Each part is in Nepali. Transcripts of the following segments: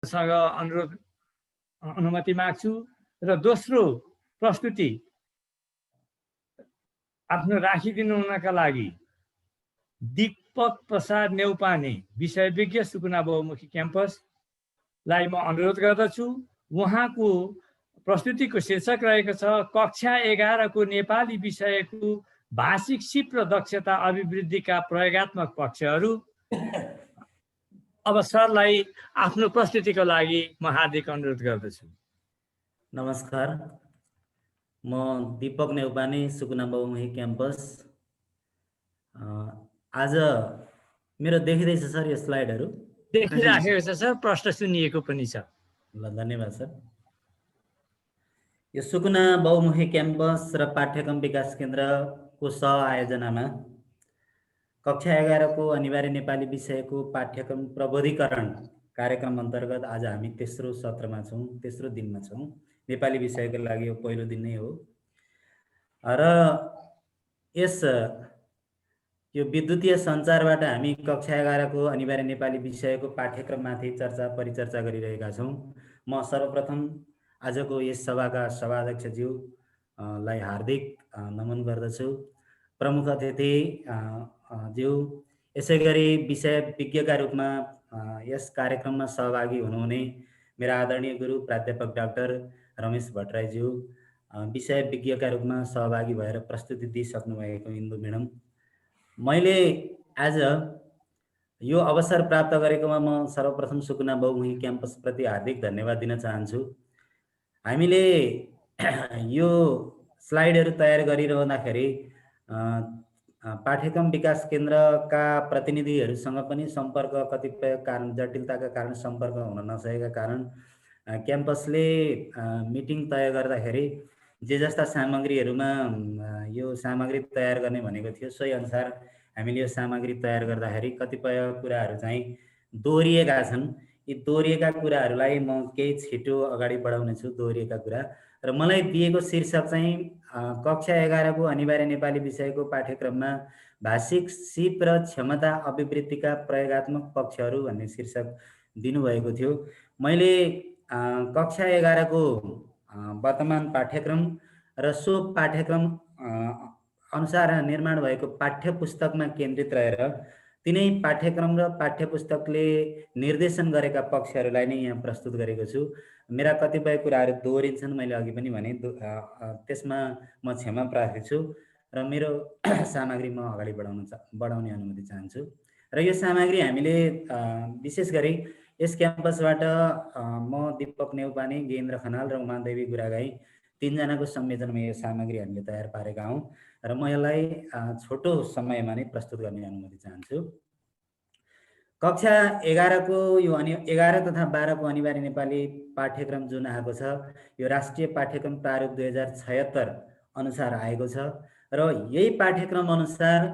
सँग अनुमति माग्छु र दोस्रो प्रस्तुति आफ्नो राखिदिनु हुनका लागि दीपक प्रसाद नेउपाने विषय विज्ञ सुकुना बहुमुखी क्याम्पसलाई म अनुरोध गर्दछु। उहाँको प्रस्तुतिको शीर्षक रहेको छ कक्षा 11 को नेपाली विषयको भाषिक सिप र दक्षता अभिवृद्धिका प्रयोगात्मक पक्षहरू। अब सरलाई आफ्नो प्रस्तुतिको लागि म हार्दिक अनुरोध गर्दछु। नमस्कार, म दीपक नेउपाने सुकुना बहुमुखी क्याम्पस। आज मेरो देखिँदैछ सर यो स्लाइडहरू? देखिराखेको छ सर, प्रश्न सुनिएको पनि छ। ल, धन्यवाद सर। यो सुकुना बहुमुखी क्याम्पस र पाठ्यक्रम विकास केन्द्रको सह-आयोजनामा कक्षा 11 को अनिवार्य नेपाली विषयको पाठ्यक्रम प्रबोधिकरण कार्यक्रम अन्तर्गत आज हामी तेस्रो सत्रमा छौँ, तेस्रो दिनमा छौँ। नेपाली विषयको लागि यो पहिलो दिन नै हो र यो विद्युतीय सञ्चारबाट हामी कक्षा 11 को अनिवार्य नेपाली विषयको पाठ्यक्रममाथि परिचर्चा गरिरहेका छौँ। म सर्वप्रथम आजको यस सभाका सभाध्यक्षज्यूलाई हार्दिक नमन गर्दछु। प्रमुख अतिथि ज्यू, यसै गरी विषय विज्ञका रूपमा यस कार्यक्रममा सहभागी हुनुहुने मेरा आदरणीय गुरु प्राध्यापक डाक्टर रमेश भट्टराईज्यू, विषय विज्ञका रूपमा सहभागी भएर प्रस्तुति दिइसक्नु भएको इन्दु म्याडम, मैले आज यो अवसर प्राप्त गरेकोमा म सर्वप्रथम सुकुना बहुमुखी क्याम्पसप्रति हार्दिक धन्यवाद दिन चाहन्छु। हामीले यो स्लाइडहरू तयार गरिरहँदाखेरि पाठ्यक्रम विकास केन्द्रका प्रतिनिधिहरूसँग पनि सम्पर्क कतिपय कारण जटिलताका कारण सम्पर्क हुन नसकेका कारण क्याम्पसले मिटिङ तय गर्दाखेरि जे जस्ता सामग्रीहरूमा यो सामग्री तयार गर्ने भनेको थियो सोही अनुसार हामीले यो सामग्री तयार गर्दाखेरि कतिपय कुराहरू चाहिँ दोहोरिएका छन्। यी दोहोरिएका कुराहरूलाई म केही छिटो अगाडि बढाउने छु। दोहोरिएका कुरा र मलाई दिएको शीर्षक चाहिँ कक्षा 11 को अनिवार्य नेपाली विषयको पाठ्यक्रममा भाषिक सिप र क्षमता अभिवृद्धिका प्रयोगात्मक पक्षहरू भन्ने शीर्षक दिनुभएको थियो। मैले कक्षा 11 को वर्तमान पाठ्यक्रम र सो पाठ्यक्रम अनुसार निर्माण भएको पाठ्य पुस्तकमा केन्द्रित रहेर तिनै पाठ्यक्रम र पाठ्य पुस्तकले निर्देशन गरेका पक्षहरूलाई नै यहाँ प्रस्तुत गरेको छु। मेरा कतिपय कुराहरू दोहोरिन्छन्, मैले अघि पनि भने, त्यसमा म क्षमा प्रार्थी छु र मेरो सामग्री म अगाडि बढाउने अनुमति चाहन्छु। र यो सामग्री हामीले विशेष गरी यस क्याम्पसबाट म दीपक नेउपाने, गेन्द्र खनाल र उमादेवी गुरागाई तीनजनाको संयोजनमा यो सामग्री हामीले तयार पारेका हौँ र म यसलाई छोटो समयमा नै प्रस्तुत गर्ने अनुमति चाहन्छु। कक्षा 11 को यो 11 तथा 12 को अनिवार्य नेपाली पाठ्यक्रम जुन आएको छ यो राष्ट्रिय पाठ्यक्रम प्रारूप 2076 अनुसार आएको छ र यही पाठ्यक्रम अनुसार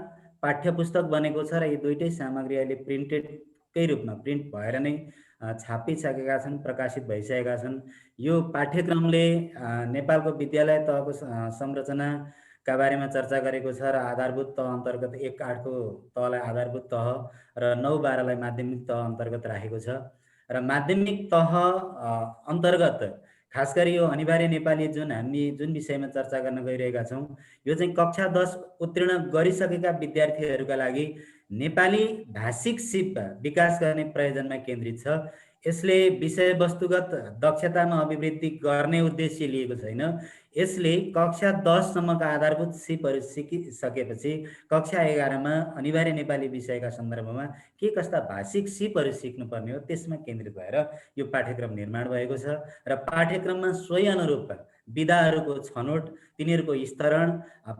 पाठ्य पुस्तक बनेको छ र यी दुईटै सामग्री अहिले प्रिन्टेडकै रूपमा प्रिन्ट भएर नै छापिसकेका छन्, प्रकाशित भइसकेका छन्। यो पाठ्यक्रमले नेपालको विद्यालय तहको संरचनाका बारेमा चर्चा गरेको छ र आधारभूत तह अन्तर्गत 1-8 को तहलाई आधारभूत तह र 9-12लाई माध्यमिक तह अन्तर्गत राखेको छ र माध्यमिक तह अन्तर्गत खास गरी यो अनिवार्य नेपाली जुन विषयमा चर्चा गर्न गइरहेका छौँ यो चाहिँ कक्षा 10 उत्तीर्ण गरिसकेका विद्यार्थीहरूका लागि नेपाली भाषिक सिप विकास गर्ने प्रयोजनमा केन्द्रित छ। यसले विषयवस्तुगत दक्षतामा अभिवृद्धि गर्ने उद्देश्य लिएको छैन। यसले कक्षा 10 सम्मका आधारभूत सिपहरू सिकिसकेपछि कक्षा 11 मा अनिवार्य नेपाली विषयका सन्दर्भमा के कस्ता भाषिक सिपहरू सिक्नुपर्ने हो त्यसमा केन्द्रित भएर यो पाठ्यक्रम निर्माण भएको छ र पाठ्यक्रममा सोही अनुरूप विधाहरूको छनौट, तिनीहरूको स्तरण,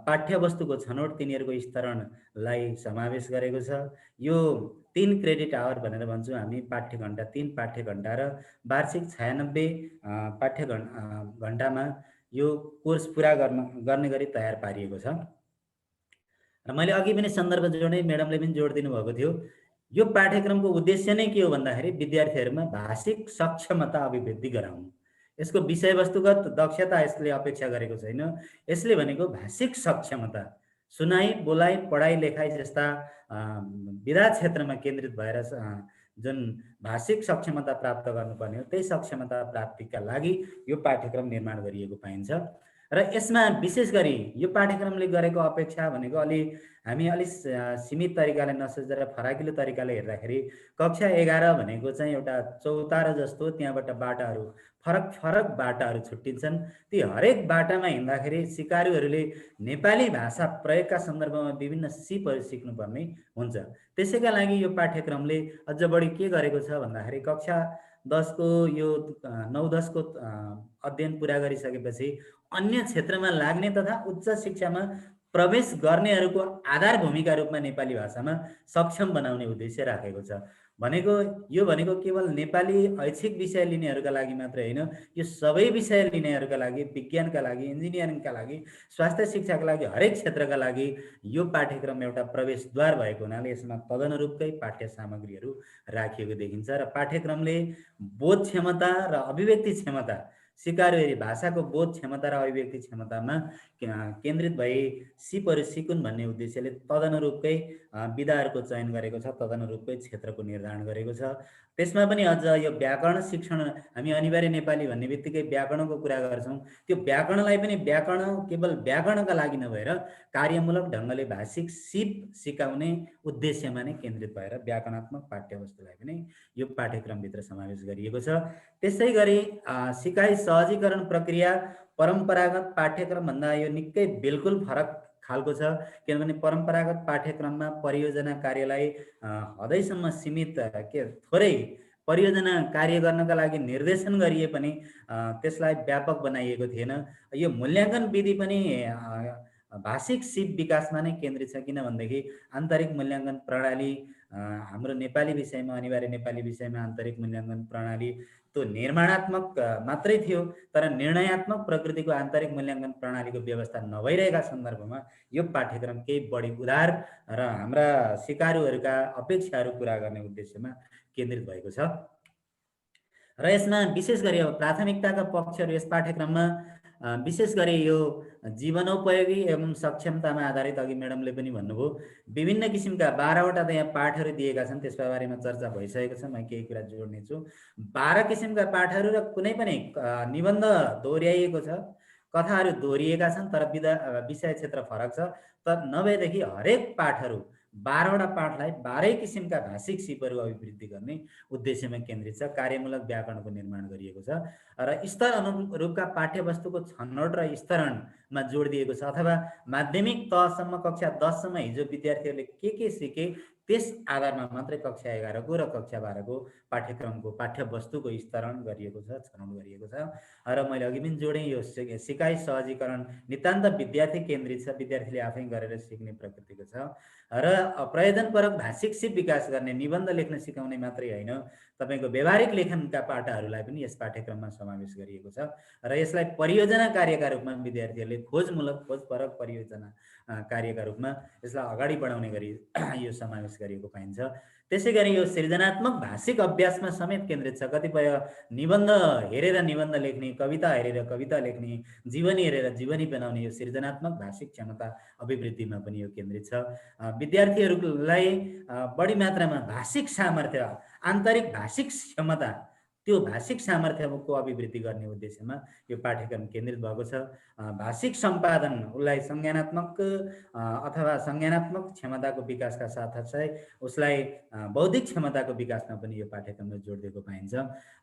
पाठ्यवस्तुको छनौट, तिनीहरूको स्तरणलाई समावेश गरेको छ। यो 3 क्रेडिट आवर भनेर भन्छौँ हामी, पाठ्यघण्टा 3 पाठ्यघण्टा र वार्षिक 96 पाठ्यघण्टामा यो कोर्स पुरा गर्ने गरी तयार पारिएको छ। र मैले अघि पनि सन्दर्भ जोड्ने, म्याडमले पनि जोड दिनुभएको थियो, यो पाठ्यक्रमको उद्देश्य नै के हो भन्दाखेरि विद्यार्थीहरूमा भाषिक सक्षमता अभिवृद्धि गराउनु। यसको विषयवस्तुगत दक्षता यसले अपेक्षा गरेको छैन। यसले भनेको भाषिक सक्षमता, सुनाइ, बोलाइ, पढाइ, लेखाइ जस्ता विधा क्षेत्रमा केन्द्रित भएर जुन भाषिक सक्षमता प्राप्त गर्नुपर्ने हो त्यही सक्षमता प्राप्तिका लागि यो पाठ्यक्रम निर्माण गरिएको पाइन्छ। र यसमा विशेष गरी यो पाठ्यक्रमले गरेको अपेक्षा भनेको हामी अलि सीमित तरिकाले नसोचेर फराकिलो तरिकाले हेर्दाखेरि कक्षा 11 भनेको चाहिँ एउटा चौतारो जस्तो, त्यहाँबाट बाटाहरू फरक फरक बाटाहरू छुट्टिन्छन्। ती हरेक बाटामा हिँड्दाखेरि सिकारुहरूले नेपाली भाषा प्रयोगका सन्दर्भमा विभिन्न सिपहरू सिक्नुपर्ने हुन्छ। त्यसैका लागि यो पाठ्यक्रमले अझ बढी के गरेको छ भन्दाखेरि कक्षा 10को यो 9-10 को अध्ययन पुरा गरिसकेपछि अन्य क्षेत्रमा लाग्ने तथा उच्च शिक्षामा प्रवेश गर्नेहरूको आधार भूमिका रूपमा नेपाली भाषामा सक्षम बनाउने उद्देश्य राखेको छ। यो भनेको केवल नेपाली ऐच्छिक विषय लिनेहरूका लागि मात्रै होइन, यो सबै विषय लिनेहरूका लागि, विज्ञानका लागि, इन्जिनियरिङका लागि, स्वास्थ्य शिक्षाका लागि, हरेक क्षेत्रका लागि यो पाठ्यक्रम एउटा प्रवेशद्वार भएको हुनाले यसमा तदनुरूपकै पाठ्य सामग्रीहरू राखिएको देखिन्छ। र पाठ्यक्रमले बोध क्षमता र अभिव्यक्ति क्षमता, सिकारुहरू भाषाको बोध क्षमता र अभिव्यक्ति क्षमतामा केन्द्रित भई सिपहरू सिकुन् भन्ने उद्देश्यले तदनुरूपकै विधाहरूको चयन गरेको छ, तदनुरूपकै क्षेत्रको निर्धारण गरेको छ। त्यसमा पनि अझ यो व्याकरण शिक्षण, हामी अनिवार्य नेपाली भन्ने बित्तिकै व्याकरणको कुरा गर्छौँ। त्यो व्याकरणलाई पनि केवल व्याकरणका लागि नभएर कार्यमूलक ढङ्गले भाषिक सिप सिकाउने उद्देश्यमा नै केन्द्रित भएर व्याकरणात्मक पाठ्यवस्तुलाई पनि यो पाठ्यक्रमभित्र समावेश गरिएको छ। त्यसै गरी सिकाइ सहजीकरण प्रक्रिया परम्परागत पाठ्यक्रमभन्दा यो निकै बिल्कुल फरक खालको छ। किनभने परम्परागत पाठ्यक्रममा परियोजना कार्यलाई हदैसम्म सीमित थोरै परियोजना कार्य गर्नका लागि निर्देशन गरिए पनि त्यसलाई व्यापक बनाइएको थिएन। यो मूल्याङ्कन विधि पनि भाषिक सिप विकासमा नै केन्द्रित छ। किनभनेदेखि आन्तरिक मूल्याङ्कन प्रणाली हाम्रो नेपाली विषयमा, अनिवार्य नेपाली विषयमा आन्तरिक मूल्याङ्कन प्रणाली त्यो निर्माणात्मक मात्रै थियो, तर निर्णयात्मक प्रकृतिको आन्तरिक मूल्याङ्कन प्रणालीको व्यवस्था नभइरहेका सन्दर्भमा यो पाठ्यक्रम केही बढी उदार र हाम्रा सिकारुहरूका अपेक्षाहरू पुरा गर्ने उद्देश्यमा केन्द्रित भएको छ। र यसमा विशेष गरी अब प्राथमिकताका पक्षहरू यस पाठ्यक्रममा विशेष गरी यो जीवनोपयोगी एवं सक्षमतामा आधारित, अघि म्याडमले पनि भन्नुभयो, विभिन्न किसिमका 12वटा त यहाँ पाठहरू दिएका छन्, त्यसका बारेमा चर्चा भइसकेको छ। म केही कुरा जोड्ने छु। 12 किसिमका पाठहरू र कुनै पनि निबन्ध दोहोऱ्याइएको छ, कथाहरू दोहोरिएका छन्, तर विषय क्षेत्र फरक छ। तर नभएदेखि हरेक पाठहरू 12वटा पाठलाई 12 किसिमका भाषिक सिपहरू अभिवृद्धि गर्ने उद्देश्यमा केन्द्रित छ। कार्यमूलक व्याकरणको निर्माण गरिएको छ र स्तर अनुरूपका पाठ्यवस्तुको छनौट र स्तरणमा जोड दिएको छ। अथवा माध्यमिक तहसम्म, कक्षा 10 सम्म हिजो विद्यार्थीहरूले के सिके त्यस आधारमा मात्रै कक्षा 11 को र कक्षा 12 को पाठ्यक्रमको पाठ्यवस्तुको स्तरण गरिएको छ, छनौट गरिएको छ। र मैले अघि पनि जोडेँ, यो सिकाइ सहजीकरण नितान्त विद्यार्थी केन्द्रित छ, विद्यार्थीले आफै गरेर सिक्ने प्रकृतिको छ। र प्रयोजनपरक भाषिक सिप विकास गर्ने, निबन्ध लेख्न सिकाउने मात्रै होइन, तपाईँको व्यावहारिक लेखनका पाठाहरूलाई पनि यस पाठ्यक्रममा समावेश गरिएको छ। र यसलाई परियोजना कार्यका रूपमा विद्यार्थीहरूले खोजपरक परियोजना कार्यका रूपमा यसलाई अगाडि बढाउने गरी यो समावेश गरिएको पाइन्छ। त्यसै गरी यो सृजनात्मक भाषिक अभ्यासमा समेत केन्द्रित छ। कतिपय निबन्ध हेरेर निबन्ध लेख्ने, कविता हेरेर कविता लेख्ने, जीवनी हेरेर जीवनी बनाउने, यो सृजनात्मक भाषिक क्षमता अभिवृद्धिमा पनि यो केन्द्रित छ। विद्यार्थीहरूलाई बढी मात्रामा भाषिक सामर्थ्य, आन्तरिक भाषिक क्षमता, त्यो भाषिक सामर्थ्यको अभिवृद्धि गर्ने उद्देश्यमा यो पाठ्यक्रम केन्द्रित भएको छ। भाषिक सम्पादन, उसलाई संज्ञानात्मक अथवा संज्ञानात्मक क्षमताको विकासका साथसाथै उसलाई बौद्धिक क्षमताको विकासमा पनि यो पाठ्यक्रमले जोड दिएको पाइन्छ।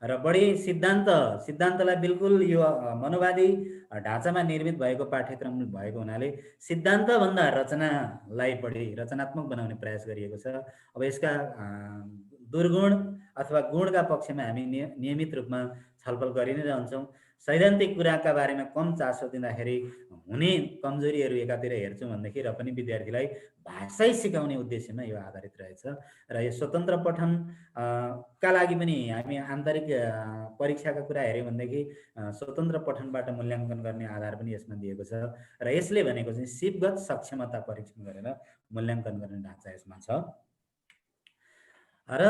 र बढी सिद्धान्तलाई बिल्कुल यो मनोवादी ढाँचामा निर्मित भएको पाठ्यक्रम भएको हुनाले सिद्धान्तभन्दा रचनालाई बढी रचनात्मक बनाउने प्रयास गरिएको छ। अब यसका दुर्गुण अथवा गुणका पक्षमा हामी नियमित रूपमा छलफल गरि नै रहन्छौँ। सैद्धान्तिक कुराका बारेमा कम चासो दिँदाखेरि हुने कमजोरीहरू एकातिर हेर्छौँ भनेदेखि र पनि विद्यार्थीलाई भाषै सिकाउने उद्देश्यमा यो आधारित रहेछ। र यो स्वतन्त्र पठन का लागि पनि हामी आन्तरिक परीक्षाका कुरा हेऱ्यौँ भनेदेखि स्वतन्त्र पठनबाट मूल्याङ्कन गर्ने आधार पनि यसमा दिएको छ। र यसले भनेको चाहिँ सिपगत सक्षमता परीक्षण गरेर मूल्याङ्कन गर्ने ढाँचा यसमा छ। र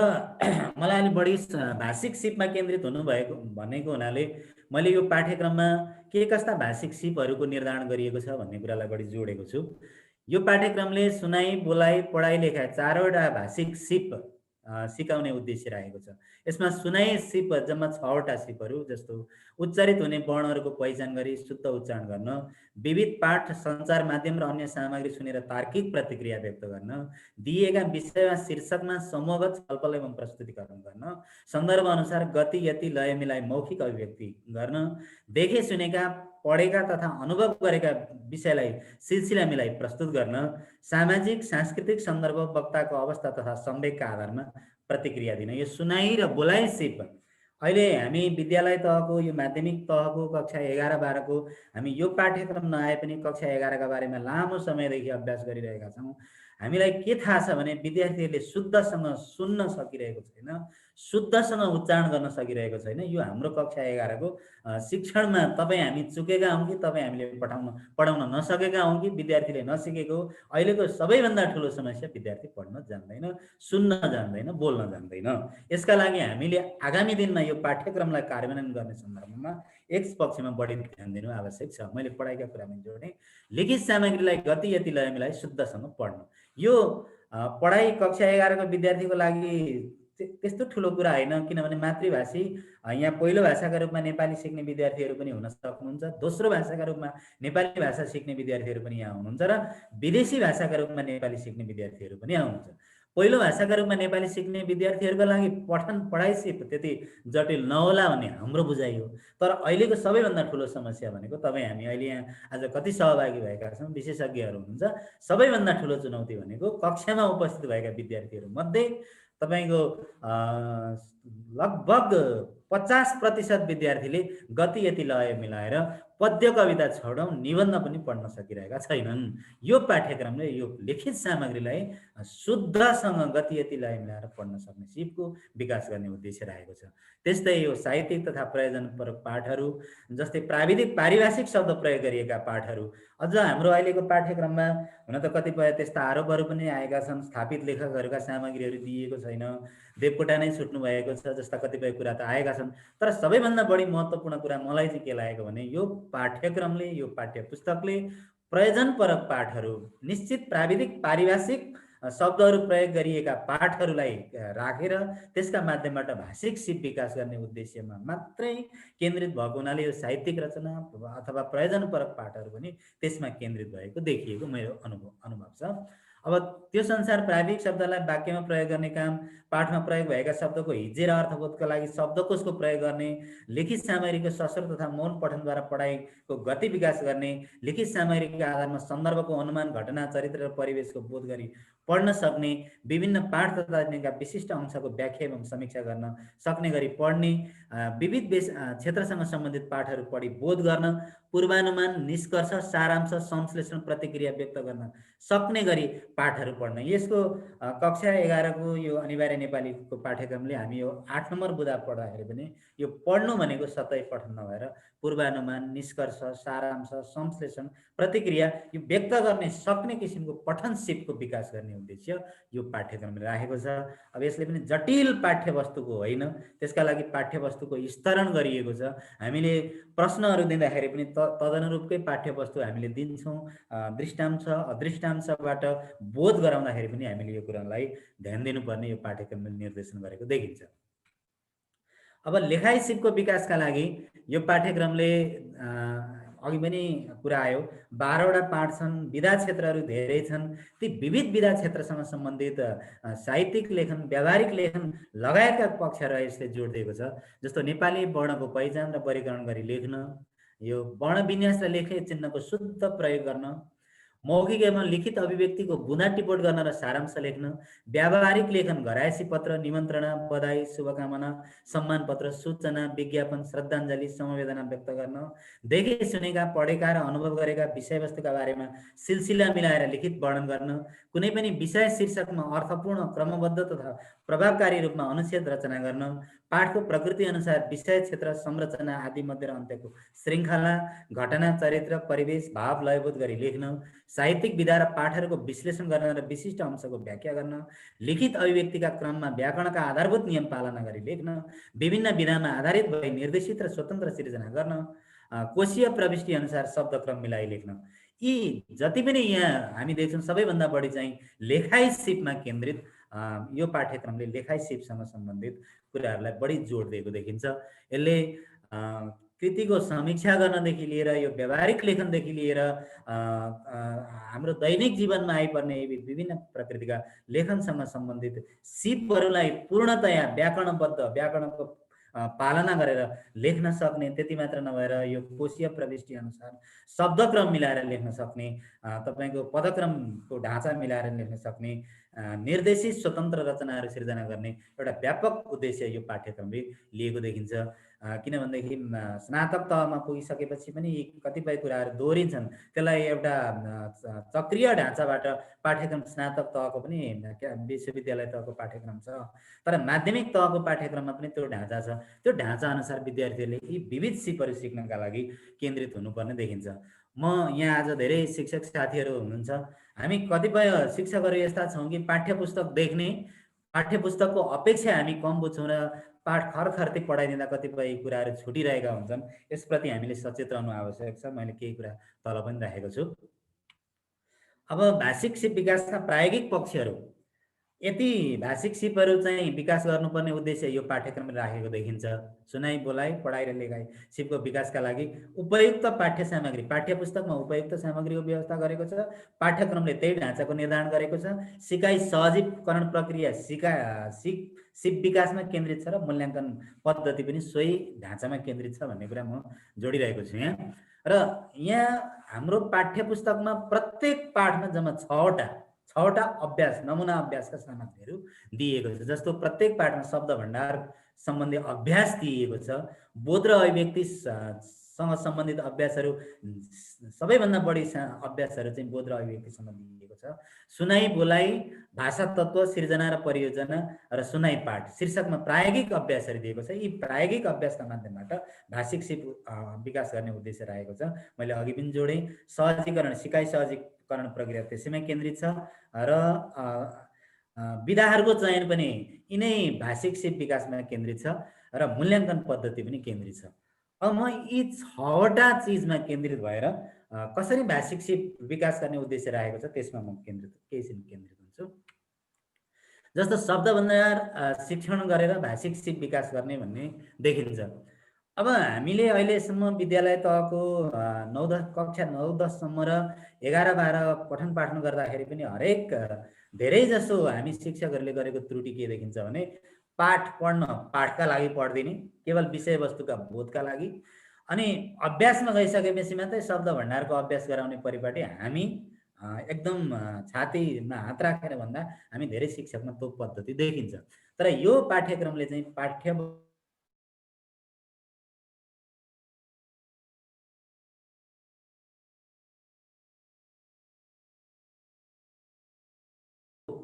मलाई अलि बढी भाषिक सिपमा केन्द्रित भनेको हुनाले मैले यो पाठ्यक्रममा के कस्ता भाषिक सिपहरूको निर्धारण गरिएको छ भन्ने कुरालाई बढी जोडेको छु। यो पाठ्यक्रमले सुनाइ, बोलाइ, पढाइ, लेखाइ 4वटा भाषिक सिप सिकाउने उद्देश्य रहेको छ। यसमा सुनाइ सिप जम्मा 6वटा सिपहरू जस्तो उच्चारित हुने वर्णहरूको पहिचान गरी शुद्ध उच्चारण गर्न, विविध पाठ सञ्चार माध्यम र अन्य सामग्री सुनेर तार्किक प्रतिक्रिया व्यक्त गर्न, दिएका विषयमा शीर्षकमा समूहगत छलफल एवं प्रस्तुतिकरण गर्न, सन्दर्भ अनुसार गति यति लय मिलाई मौखिक अभिव्यक्ति गर्न, देखे सुनेका पढेका तथा अनुभव गरेका विषयलाई सिलसिला मिलाई प्रस्तुत गर्न, सामाजिक सांस्कृतिक सन्दर्भ वक्ताको अवस्था तथा संवेगका आधारमा प्रतिक्रिया दिन। यो सुनाइ र बोलाइ सिप अहिले हामी विद्यालय तहको यो माध्यमिक तहको कक्षा 11-12 को हामी यो पाठ्यक्रम नआए पनि कक्षा 11 का बारेमा लामो समयदेखि अभ्यास गरिरहेका छौँ। हामीलाई के थाहा छ भने विद्यार्थीहरूले शुद्धसँग सुन्न सकिरहेको छैन, शुद्धसँग उच्चारण गर्न सकिरहेको छैन। यो हाम्रो कक्षा 11 को शिक्षणमा तपाईँ हामी चुकेका हौँ कि तपाईँ हामीले पढाउन नसकेका हौँ कि विद्यार्थीले नसिकेको। अहिलेको सबैभन्दा ठुलो समस्या विद्यार्थी पढ्न जान्दैन, सुन्न जान्दैन, बोल्न जान्दैन। यसका लागि हामीले आगामी दिनमा यो पाठ्यक्रमलाई कार्यान्वयन गर्ने सन्दर्भमा एक पक्षमा बढी ध्यान दिनु आवश्यक छ। मैले पढाइका कुरामा जोडेँ, लिखित सामग्रीलाई गति यति लय मिलाई शुद्धसँग पढ्नु। यो पढाइ कक्षा 11 को विद्यार्थीको लागि त्यस्तो ठुलो कुरा होइन, किनभने मातृभाषी यहाँ पहिलो भाषाका रूपमा नेपाली सिक्ने विद्यार्थीहरू पनि हुन सक्नुहुन्छ, दोस्रो भाषाका रूपमा नेपाली भाषा सिक्ने विद्यार्थीहरू पनि यहाँ हुनुहुन्छ र विदेशी भाषाका रूपमा नेपाली सिक्ने विद्यार्थीहरू पनि आउनुहुन्छ। पहिलो भाषाका रूपमा नेपाली सिक्ने विद्यार्थीहरूका लागि पढाइ सिप त्यति जटिल नहोला भन्ने हाम्रो बुझाइ हो। तर अहिलेको सबैभन्दा ठुलो समस्या भनेको तपाईँ हामी अहिले यहाँ आज कति सहभागी भएका छौँ, विशेषज्ञहरू हुनुहुन्छ, सबैभन्दा ठुलो चुनौती भनेको कक्षामा उपस्थित भएका विद्यार्थीहरू मध्ये तपाईको लगभग 50% विद्यार्थीले गति यति लय मिलाएर पद्य कविता छोडौँ निबन्ध पनि पढ्न सकिरहेका छैनन्। यो पाठ्यक्रमले यो लिखित सामग्रीलाई शुद्धसँग गति यति लय मिलाएर पढ्न सक्ने सिपको विकास गर्ने उद्देश्य रहेको छ। त्यस्तै यो साहित्यिक तथा प्रयोजनपरक पाठहरू जस्तै प्राविधिक पारिभाषिक शब्द प्रयोग गरिएका पाठहरू अझ हाम्रो अहिलेको पाठ्यक्रममा हुन त कतिपय त्यस्ता आरोपहरू पनि आएका छन्। स्थापित लेखकहरूका सामग्रीहरू दिइएको छैन, देवकोटा नै छुट्नु भएको छ जस्ता कतिपय कुरा त आएका छन्। तर सबैभन्दा बढी महत्त्वपूर्ण कुरा मलाई चाहिँ के लागेको भने यो पाठ्यक्रमले, यो पाठ्य पुस्तकले प्रयोजनपरक पाठहरू, निश्चित प्राविधिक पारिभाषिक शब्दहरू प्रयोग गरिएका पाठहरूलाई राखेर त्यसका माध्यमबाट भाषिक सिप विकास गर्ने उद्देश्यमा मात्रै केन्द्रित भएको हुनाले यो साहित्यिक रचना अथवा प्रयोजनपरक पाठहरू पनि त्यसमा केन्द्रित भएको देखिएको मेरो अनुभव छ। अब त्यो संसार प्राविधिक शब्दलाई वाक्यमा प्रयोग गर्ने काम, पाठमा प्रयोग भएका शब्दको हिज्जे र अर्थबोधका लागि शब्दकोशको प्रयोग गर्ने, लिखित सामग्रीको सशर्त तथा मौन पठनद्वारा पढाइको गति विकास गर्ने, लिखित सामग्रीका आधारमा सन्दर्भको अनुमान, घटना, चरित्र र परिवेशको बोध गरी पढ्न सक्ने, विभिन्न पाठ तथा तिनका विशिष्ट अंशको व्याख्या एवं समीक्षा गर्न सक्ने गरी पढ्ने, विविध क्षेत्रसँग सम्बन्धित पाठहरू पढी बोध गर्न, पूर्वानुमान, निष्कर्ष, सारांश, संश्लेषण, प्रतिक्रिया व्यक्त गर्न सक्ने गरी पाठहरू पढ्न। यसको कक्षा 11 को यो अनिवार्य नेपालीको पाठ्यक्रमले हामी यो 8 नम्बर बुँदा पढ्दाखेरि पनि यो पढ्नु भनेको सतै पठन नभएर पूर्वानुमान, निष्कर्ष, सारांश, संश्लेषण, प्रतिक्रिया यो व्यक्त गर्ने सक्ने किसिमको पठन सिपको विकास गर्ने उद्देश्य यो पाठ्यक्रमले राखेको छ। अब यसले पनि जटिल पाठ्यवस्तुको होइन, त्यसका लागि पाठ्यवस्तुको स्तरण गरिएको छ। हामीले प्रश्नहरू दिँदाखेरि पनि तदनुरूपकै पाठ्यवस्तु हामीले दिन्छौँ। दृष्टांश अदृष्टांशबाट बोध गराउँदाखेरि पनि हामीले यो कुरालाई ध्यान दिनुपर्ने यो पाठ्यक्रमले निर्देशन गरेको देखिन्छ। अब लेखाइ सिपको विकासका लागि यो पाठ्यक्रमले अघि पनि कुरा आयो 12वटा पाठ छन्, विधा क्षेत्रहरू धेरै छन्। ती विविध विधा क्षेत्रसँग सम्बन्धित साहित्यिक लेखन, व्यावहारिक लेखन लगायतका पक्षहरू यसले जोड दिएको छ। जस्तो नेपाली वर्णको पहिचान र वर्गीकरण गरी लेख्न, यो वर्ण विन्यास र लेख्ने चिन्हको शुद्ध प्रयोग गर्न, मौखिक एवं लिखित अभिव्यक्तिको बुँदा टिपोट गर्न र सारांश लेख्न, व्यावहारिक लेखन घरायसी पत्र, निमन्त्रणा, बधाई, शुभकामना, सम्मान पत्र, सूचना, विज्ञापन, श्रद्धाञ्जली, समवेदना व्यक्त गर्न, देखे सुनेका, पढेका र अनुभव गरेका विषयवस्तुका बारेमा सिलसिला मिलाएर लिखित वर्णन गर्न, कुनै पनि विषय शीर्षकमा अर्थपूर्ण, क्रमबद्ध तथा प्रभावकारी रूपमा अनुच्छेद रचना गर्न, पाठको प्रकृति अनुसार विषय, क्षेत्र, संरचना आदि मध्य र अन्त्यको श्रृङ्खला, घटना, चरित्र, परिवेश, भाव लयबोध गरी लेख्न, साहित्यिक विधा र पाठहरूको विश्लेषण गर्न र विशिष्ट अंशको व्याख्या गर्न, लिखित अभिव्यक्तिका क्रममा व्याकरणका आधारभूत नियम पालना गरी लेख्न, विभिन्न विधामा आधारित भई निर्देशित र स्वतन्त्र सिर्जना गर्न, कोशीय प्रविष्टि अनुसार शब्दक्रम मिलाई लेख्न। यी जति पनि यहाँ हामी देख्छौँ सबैभन्दा बढी चाहिँ लेखाइ सिपमा केन्द्रित यो पाठ्यक्रमले लेखाइ सिपसँग सम्बन्धित कुराहरूलाई बढी जोड दिएको देखिन्छ। यसले कृतिको समीक्षा गर्नदेखि लिएर यो व्यावहारिक लेखनदेखि लिएर हाम्रो दैनिक जीवनमा आइपर्ने विभिन्न प्रकृतिका लेखनसँग सम्बन्धित सिपहरूलाई पूर्णतया व्याकरणको पालना गरेर लेख्न सक्ने, त्यति मात्र नभएर यो कोशीय प्रविष्टि अनुसार शब्दक्रम मिलाएर लेख्न सक्ने, तपाईको पदक्रमको ढाँचा मिलाएर लेख्न सक्ने, निर्देशित स्वतन्त्र रचनाहरू सिर्जना गर्ने एउटा व्यापक उद्देश्य यो पाठ्यक्रमले लिएको देखिन्छ। किनभनेदेखि स्नातक तहमा पुगिसकेपछि पनि यी कतिपय कुराहरू दोहोरिन्छन्। त्यसलाई एउटा चक्रीय ढाँचाबाट पाठ्यक्रम स्नातक तहको पनि विश्वविद्यालय तहको पाठ्यक्रम छ, तर माध्यमिक तहको पाठ्यक्रममा पनि त्यो ढाँचा छ। त्यो ढाँचा अनुसार विद्यार्थीहरूले यी विविध सिपहरू सिक्नका लागि केन्द्रित हुनुपर्ने देखिन्छ। म यहाँ आज धेरै शिक्षक साथीहरू हुनुहुन्छ, हामी कतिपय शिक्षकहरू यस्ता छौँ कि पाठ्यपुस्तक देख्ने, पाठ्यपुस्तकको अपेक्षा हामी कम बुझ्छौँ र पाठ खरखर्ती पढाइदिँदा कतिपय कुराहरू छुटिरहेका हुन्छन्। यसप्रति हामीले सचेत रहनु आवश्यक छ। मैले केही कुरा तल पनि राखेको छु। अब भाषिक सिप विकासका प्रायोगिक पक्षहरू, यति भाषिक सिपहरू चाहिँ विकास गर्नुपर्ने उद्देश्य यो पाठ्यक्रमले राखेको देखिन्छ। सुनाइ, बोलाइ, पढाइ र लेखाइ सिपको विकासका लागि उपयुक्त पाठ्य सामग्री, पाठ्यपुस्तकमा उपयुक्त सामग्रीको व्यवस्था गरेको छ। पाठ्यक्रमले त्यही ढाँचाको निर्धारण गरेको छ। सिकाइ सहजीकरण प्रक्रिया सिप विकासमा केन्द्रित छ र मूल्याङ्कन पद्धति पनि सोही ढाँचामा केन्द्रित छ भन्ने कुरा म जोडिरहेको छु यहाँ। र यहाँ हाम्रो पाठ्यपुस्तकमा प्रत्येक पाठमा जम्मा 6वटा अभ्यास, नमुना अभ्यासका सामग्रीहरू दिएको छ। जस्तो प्रत्येक पाठमा शब्द भण्डार सम्बन्धी अभ्यास दिएको छ। बोध र अभिव्यक्तिसँग सम्बन्धित अभ्यासहरू, सबैभन्दा बढी अभ्यासहरू चाहिँ बोध र अभिव्यक्तिसँग दिएको छ। सुनाइ, बोलाइ, भाषा तत्व, सिर्जना र परियोजना र सुनाइ पाठ शीर्षकमा प्रायोगिक अभ्यासहरू दिएको छ। यी प्रायोगिक अभ्यासका माध्यमबाट भाषिक सिप विकास गर्ने उद्देश्य रहेको छ। मैले अघि पनि जोडेँ, सहजीकरण, सिकाइ सहजीकरण प्रक्रिया त्यसैमा केन्द्रित छ र विधाहरूको चयन पनि यिनै भाषिक सिप विकासमा केन्द्रित छ र मूल्याङ्कन पद्धति पनि केन्द्रित छ। अब म यी 6वटा चिजमा केन्द्रित भएर कसरी भाषिक सिप विकास गर्ने उद्देश्य राखेको छ त्यसमा म केन्द्रित हुन्छु। जस्तो शब्द भण्डार शिक्षण गरेर भाषिक सिप विकास गर्ने भन्ने देखिन्छ। अब हामीले अहिलेसम्म विद्यालय तहको कक्षा 9-10 सम्म र 11-12 पठन पाठन गर्दाखेरि पनि हरेक धेरै जसो हामी शिक्षकहरूले गरेको त्रुटि के देखिन्छ भने पाठ पढ्न पाठका लागि पढ्दिने, केवल विषयवस्तुका बोधका लागि, अनि अभ्यासमा गइसकेपछि मात्रै शब्द भण्डारको अभ्यास गराउने परिपाटी हामी एकदम छातीमा हात राखेर भन्दा हामी धेरै शिक्षकमा त्यो पद्धति देखिन्छ। तर यो पाठ्यक्रमले चाहिँ पाठ्य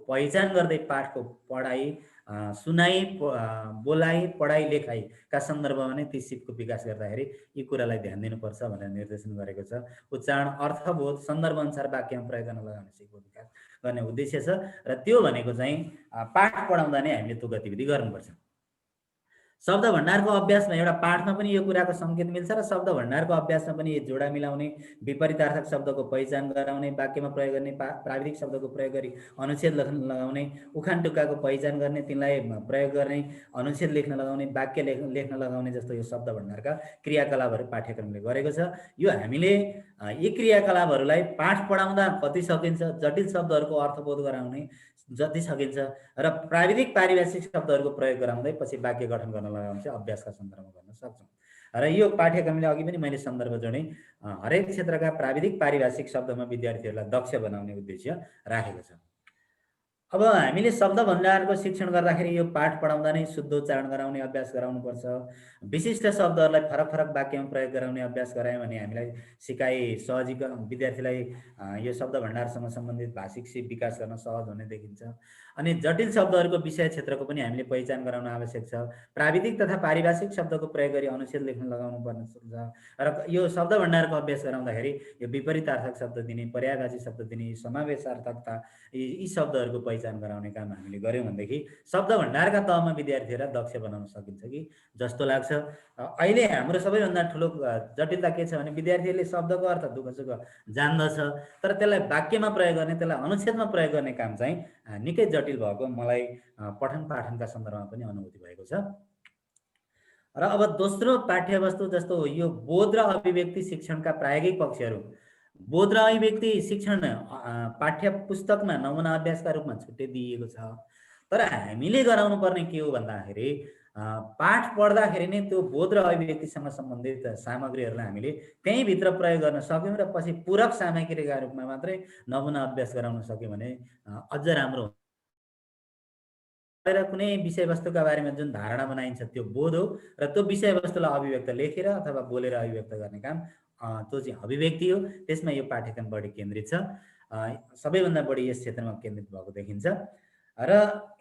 पहिचान गर्दै पाठको पढाइ, सुनाइ, बोलाइ, पढाइ, लेखाइका सन्दर्भमा नै ती सिपको विकास गर्दाखेरि यी कुरालाई ध्यान दिनुपर्छ भनेर निर्देशन गरेको छ। उच्चारण, अर्थबोध, सन्दर्भ अनुसार वाक्यमा प्रयोग गर्न लगाउने सिपको विकास गर्ने उद्देश्य छ र त्यो भनेको चाहिँ पाठ पढाउँदा नै हामीले त्यो गतिविधि गर्नुपर्छ। शब्द भण्डारको अभ्यासमा एउटा पाठमा पनि यो कुराको सङ्केत मिल्छ र शब्द भण्डारको अभ्यासमा पनि जोडा मिलाउने, विपरीतार्थक शब्दको पहिचान गराउने, वाक्यमा प्रयोग गर्ने, प्राविधिक शब्दको प्रयोग गरी अनुच्छेद लेख्न लगाउने, उखान टुक्काको पहिचान गर्ने, तिनलाई प्रयोग गर्ने, अनुच्छेद लेख्न लगाउने, वाक्य लेख्न लगाउने जस्तो यो शब्द भण्डारका क्रियाकलापहरू पाठ्यक्रमले गरेको छ। यो हामीले यी क्रियाकलापहरूलाई पाठ पढाउँदा कति सकिन्छ, जटिल शब्दहरूको अर्थबोध गराउने जति सकिन्छ र प्राविधिक पारिभाषिक शब्दहरूको प्रयोग गराउँदै पछि वाक्य गठन गर्न लगाउने चाहिँ अभ्यासका सन्दर्भमा गर्न सक्छौँ। र यो पाठ्यक्रमले अघि पनि मैले सन्दर्भ जोडेँ, हरेक क्षेत्रका प्राविधिक पारिभाषिक शब्दमा विद्यार्थीहरूलाई दक्ष बनाउने उद्देश्य राखेको छ। अब हामीले शब्द भण्डारको शिक्षण गर्दाखेरि यो पाठ पढाउँदा नै शुद्ध उच्चारण गराउने अभ्यास गराउनुपर्छ। विशिष्ट शब्दहरूलाई फरक फरक वाक्यमा प्रयोग गराउने अभ्यास गरायौँ भने हामीलाई सिकाइ सहजीकरण, विद्यार्थीलाई यो शब्द भण्डारसँग सम्बन्धित भाषिक सिप विकास गर्न सहज हुने देखिन्छ। अनि जटिल शब्दहरूको विषय क्षेत्रको पनि हामीले पहिचान गराउन आवश्यक छ। प्राविधिक तथा पारिभाषिक शब्दको प्रयोग गरी अनुच्छेद लेख्न लगाउनु पर्ने छ र यो शब्द भण्डारको अभ्यास गराउँदाखेरि यो विपरीतार्थक शब्द दिने, पर्यायवाची शब्द दिने, समावेशार्थकता, यी शब्दहरूको पहिचान गराउने काम हामीले गऱ्यौँ भनेदेखि शब्द भण्डारका तहमा विद्यार्थीहरूलाई दक्ष बनाउन सकिन्छ कि जस्तो लाग्छ। अहिले हाम्रो सबैभन्दा ठुलो जटिलता के छ भने विद्यार्थीहरूले शब्दको अर्थ दुःखसुख जान्दछ, तर त्यसलाई वाक्यमा प्रयोग गर्ने, त्यसलाई अनुच्छेदमा प्रयोग गर्ने काम चाहिँ निकै जटिल भएको मलाई पठन पाठनका सन्दर्भमा पनि अनुभूति भएको छ। र अब दोस्रो पाठ्यवस्तु जस्तो यो बोध र अभिव्यक्ति शिक्षणका प्रायोगिक पक्षहरू, बोध र अभिव्यक्ति शिक्षण पाठ्य पुस्तकमा नमुना अभ्यासका रूपमा छुट्टै दिइएको छ, तर हामीले गराउनु पर्ने के हो भन्दाखेरि पाठ पढ्दाखेरि नै त्यो बोध र अभिव्यक्तिसँग सम्बन्धित सामग्रीहरूलाई हामीले त्यहीँभित्र प्रयोग गर्न सक्यौँ र पछि पूरक सामग्रीका रूपमा मात्रै नमुना अभ्यास गराउन सक्यौँ भने अझ राम्रो। र कुनै विषयवस्तुका बारेमा जुन धारणा बनाइन्छ त्यो बोध हो र त्यो विषयवस्तुलाई अभिव्यक्त लेखेर अथवा बोलेर अभिव्यक्त गर्ने काम त्यो चाहिँ अभिव्यक्ति हो। त्यसमा यो पाठ्यक्रम बढी केन्द्रित छ, सबैभन्दा बढी यस क्षेत्रमा केन्द्रित भएको देखिन्छ। र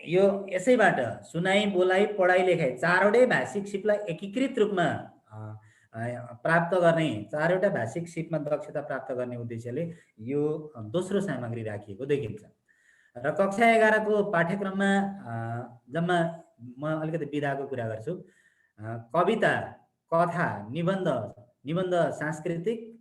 यो यसैबाट सुनाइ, बोलाइ, पढाइ, लेखाइ चारवटै भाषिक सिपलाई एकीकृत रूपमा प्राप्त गर्ने, चारवटा भाषिक सिपमा दक्षता प्राप्त गर्ने उद्देश्यले यो दोस्रो सामग्री राखिएको देखिन्छ। र कक्षा 11 को पाठ्यक्रममा जम्मा म अलिकति विधाको कुरा गर्छु। कविता, कथा, निबन्ध, निबन्ध सांस्कृतिक,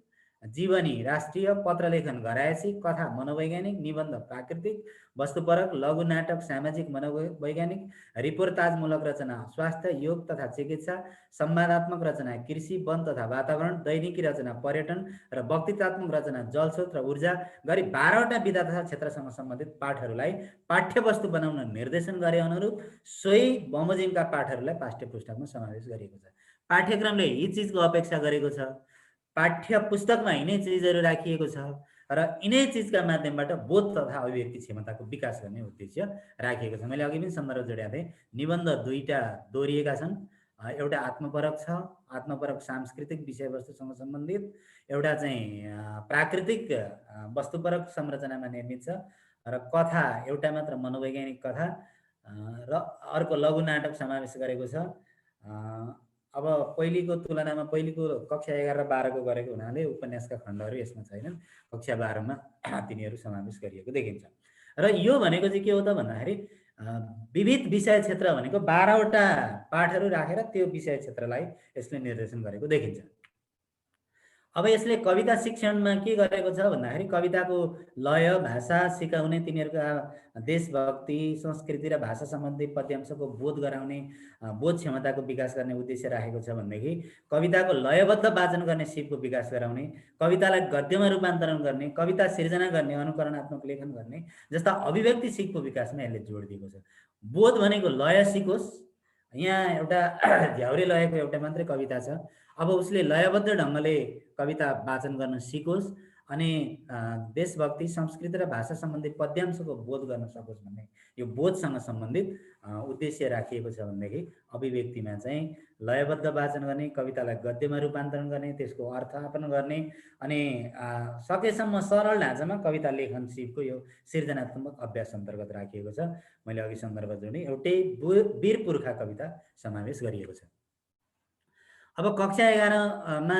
जीवनी, राष्ट्रिय, पत्र लेखन, घरायसी, कथा मनोवैज्ञानिक, निबन्ध प्राकृतिक, वस्तुपरक, लघु नाटक सामाजिक मनोवैज्ञानिक, रिपोर्टाजमूलक रचना स्वास्थ्य, योग तथा चिकित्सा, संवादात्मक रचना कृषि, वन तथा वातावरण, दैनिकी रचना पर्यटन र वक्तृत्वात्मक रचना जलस्रोत र ऊर्जा गरी 12वटा विधा तथा क्षेत्रसँग सम्बन्धित पाठहरूलाई पाठ्यवस्तु बनाउन निर्देशन गरे अनुरूप सोही बमोजिमका पाठहरूलाई पाठ्य पुस्तकमा समावेश गरिएको छ। पाठ्यक्रमले यी चिजको अपेक्षा गरेको छ, पाठ्य पुस्तकमा यिनै चिजहरू राखिएको छ र यिनै चिजका माध्यमबाट बोध तथा अभिव्यक्ति क्षमताको विकास गर्ने उद्देश्य राखिएको छ। मैले अघि पनि सन्दर्भ जोडेका थिएँ, निबन्ध दुईटा दोहोरिएका छन्, एउटा आत्मपरक छ, आत्मपरक सांस्कृतिक विषयवस्तुसँग सम्बन्धित, एउटा चाहिँ प्राकृतिक वस्तुपरक संरचनामा निर्मित छ, र कथा एउटा मात्र मनोवैज्ञानिक कथा र अर्को लघु नाटक समावेश गरेको छ। अब पहिलेको तुलनामा पहिलेको कक्षा 11 र 12 को गरेको हुनाले उपन्यासका खण्डहरू यसमा छैनन्, कक्षा 12 मा तिनीहरू समावेश गरिएको देखिन्छ। र यो भनेको चाहिँ के हो त भन्दाखेरि विविध विषय क्षेत्र भनेको 12वटा पाठहरू राखेर त्यो विषय क्षेत्रलाई यसले निर्देशन गरेको देखिन्छ। अब यसले कविता शिक्षणमा के गरेको छ भन्दाखेरि कविताको लय, भाषा सिकाउने, तिनीहरूका देशभक्ति, संस्कृति र भाषा सम्बन्धी पद्यांशको बोध गराउने, बोध क्षमताको विकास गर्ने उद्देश्य राखेको छ भनेदेखि कविताको लयबद्ध वाचन गर्ने सिपको विकास गराउने, कवितालाई गद्यमा रूपान्तरण गर्ने, कविता सिर्जना गर्ने, अनुकरणात्मक लेखन गर्ने जस्ता अभिव्यक्ति सिपको विकासमा यसले जोड दिएको छ। बोध भनेको लय सिकोस्, यहाँ एउटा झ्याउरे लयको एउटा मात्रै कविता छ, अब उसले लयबद्ध ढङ्गले कविता वाचन गर्न सिकोस् अनि देशभक्ति, संस्कृति र भाषा सम्बन्धी पद्यांशको बोध गर्न सकोस् भन्ने यो बोधसँग सम्बन्धित उद्देश्य राखिएको छ भनेदेखि अभिव्यक्तिमा चाहिँ लयबद्ध वाचन गर्ने, कवितालाई गद्यमा रूपान्तरण गर्ने, त्यसको अर्थापन गर्ने अनि सकेसम्म सरल ढाँचामा कविता लेखन सिपको यो सृजनात्मक अभ्यास अन्तर्गत राखिएको छ। मैले अघि सन्दर्भ जोडे एउटै वीर पुर्खा कविता समावेश गरिएको छ। अब कक्षा 11 मा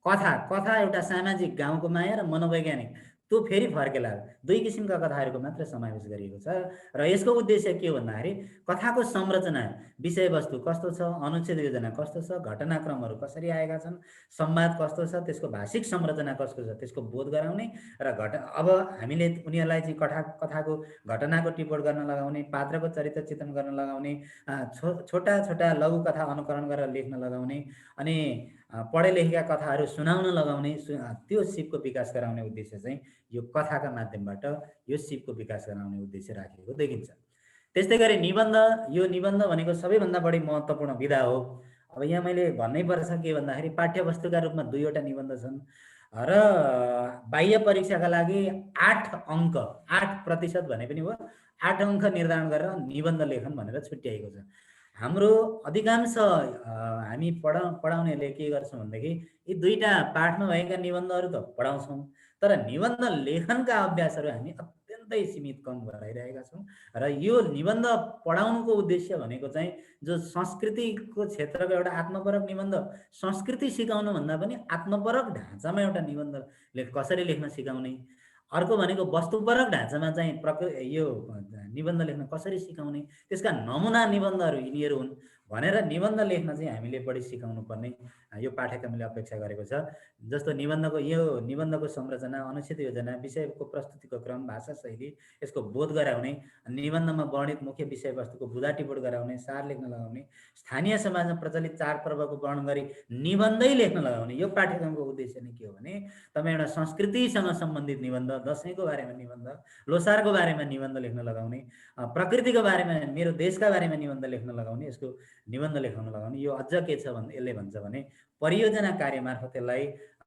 कथा एउटा सामाजिक गाउँको माया र मनोवैज्ञानिक त्यो फेरि फर्केला दुई किसिमका कथाहरूको मात्र समावेश गरिएको छ र यसको उद्देश्य के हो भन्दाखेरि कथाको संरचना, विषयवस्तु कस्तो छ, अनुच्छेद योजना कस्तो छ, घटनाक्रमहरू कसरी आएका छन्, संवाद कस्तो छ, त्यसको भाषिक संरचना कस्तो छ त्यसको बोध गराउने र अब हामीले उनीहरूलाई चाहिँ कथाको घटनाको टिप्पण गर्न लगाउने, पात्रको चरित्र चित्रण गर्न लगाउने, छोटा छोटा लघु कथा अनुकरण गरेर लेख्न लगाउने अनि पढे लेखेका कथाहरू सुनाउन लगाउने, त्यो सिपको विकास गराउने उद्देश्य चाहिँ यो कथाका माध्यमबाट यो सिपको विकास गराउने उद्देश्य राखेको देखिन्छ। त्यस्तै गरी निबन्ध, यो निबन्ध भनेको सबैभन्दा बढी महत्त्वपूर्ण विधा हो। अब यहाँ मैले भन्नै पर्छ के भन्दाखेरि पाठ्यवस्तुका रूपमा 2वटा निबन्ध छन् र बाह्य परीक्षाका लागि 8 अङ्क 8% भने पनि हो 8 अङ्क निर्धारण गरेर निबन्ध लेखन भनेर छुट्याएको छ। हाम्रो अधिकांश हामी पढाउनेले के गर्छौँ भनेदेखि यी 2टा पाठमा भएका निबन्धहरू त पढाउँछौँ, तर निबन्ध लेखनका अभ्यासहरू हामी अत्यन्तै सीमित कम गराइरहेका छौँ र यो निबन्ध पढाउनुको उद्देश्य भनेको चाहिँ जो संस्कृतिको क्षेत्रको एउटा आत्मपरक निबन्ध, संस्कृति सिकाउनु भन्दा पनि आत्मपरक ढाँचामा एउटा निबन्ध कसरी लेख्न सिकाउने अर्को भनेको वस्तुपरक ढाँचामा चाहिँ यो निबन्ध लेख्न कसरी सिकाउने, त्यसका नमुना निबन्धहरू यिनीहरू हुन् भनेर निबन्ध लेख्न चाहिँ हामीले बढी सिकाउनु पर्ने यो पाठ्यक्रमले अपेक्षा गरेको छ। जस्तो निबन्धको संरचना, अनुच्छेद योजना, विषयको प्रस्तुतिको क्रम, भाषा शैली, यसको बोध गराउने, निबन्धमा वर्णित मुख्य विषयवस्तुको बुझा टिपोट गराउने, सार लेख्न लगाउने, स्थानीय समाजमा प्रचलित चाडपर्वको वर्णन गरी निबन्धै लेख्न लगाउने। यो पाठ्यक्रमको उद्देश्य नै के हो भने तपाईँ एउटा संस्कृतिसँग सम्बन्धित निबन्ध, दसैँको बारेमा निबन्ध, लोसारको बारेमा निबन्ध लेख्न लगाउने, प्रकृतिको बारेमा, मेरो देशका बारेमा निबन्ध लेख्न लगाउने, यसको निबन्ध लेख्न लगाउने। यो अझ के छ भने यसले भन्छ भने परियोजना कार्य मार्फत यसलाई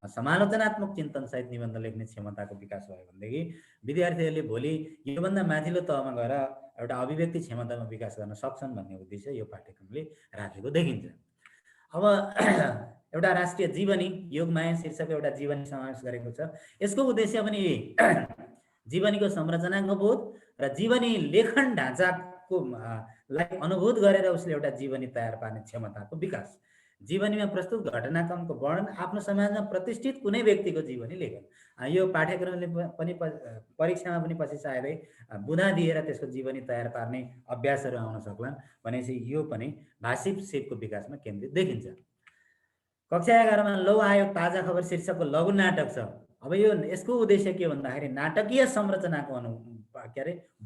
समालोचनात्मक चिन्तनसहित निबन्ध लेख्ने क्षमताको विकास भयो भनेदेखि विद्यार्थीहरूले भोलि योभन्दा माथिल्लो तहमा गएर एउटा अभिव्यक्ति क्षमतामा विकास गर्न सक्छन् भन्ने उद्देश्य यो पाठ्यक्रमले राखेको देखिन्छ। अब एउटा राष्ट्रिय जीवनी, योगमाया शीर्षकको एउटा जीवनी समावेश गरेको छ। यसको उद्देश्य पनि जीवनीको संरचनाको बोध र जीवनी लेखन ढाँचाको लाई अनुभूत गरेर उसले एउटा जीवनी तयार पार्ने क्षमताको विकास। जीवनीमा प्रस्तुत घटनाक्रमको वर्णन, आफ्नो समाजमा प्रतिष्ठित कुनै व्यक्तिको जीवनी लेखन। यो पाठ्यक्रमले पनि परीक्षामा पनि पछि सायदै बुँदा दिएर त्यसको जीवनी तयार पार्ने अभ्यासहरू आउन सक्लान्। भनेपछि यो पनि भाषिक सिपको विकासमा केन्द्रित देखिन्छ। कक्षा 11 मा लौ आयो ताजा खबर शीर्षकको लघु नाटक छ। अब यसको उद्देश्य के भन्दाखेरि नाटकीय संरचनाको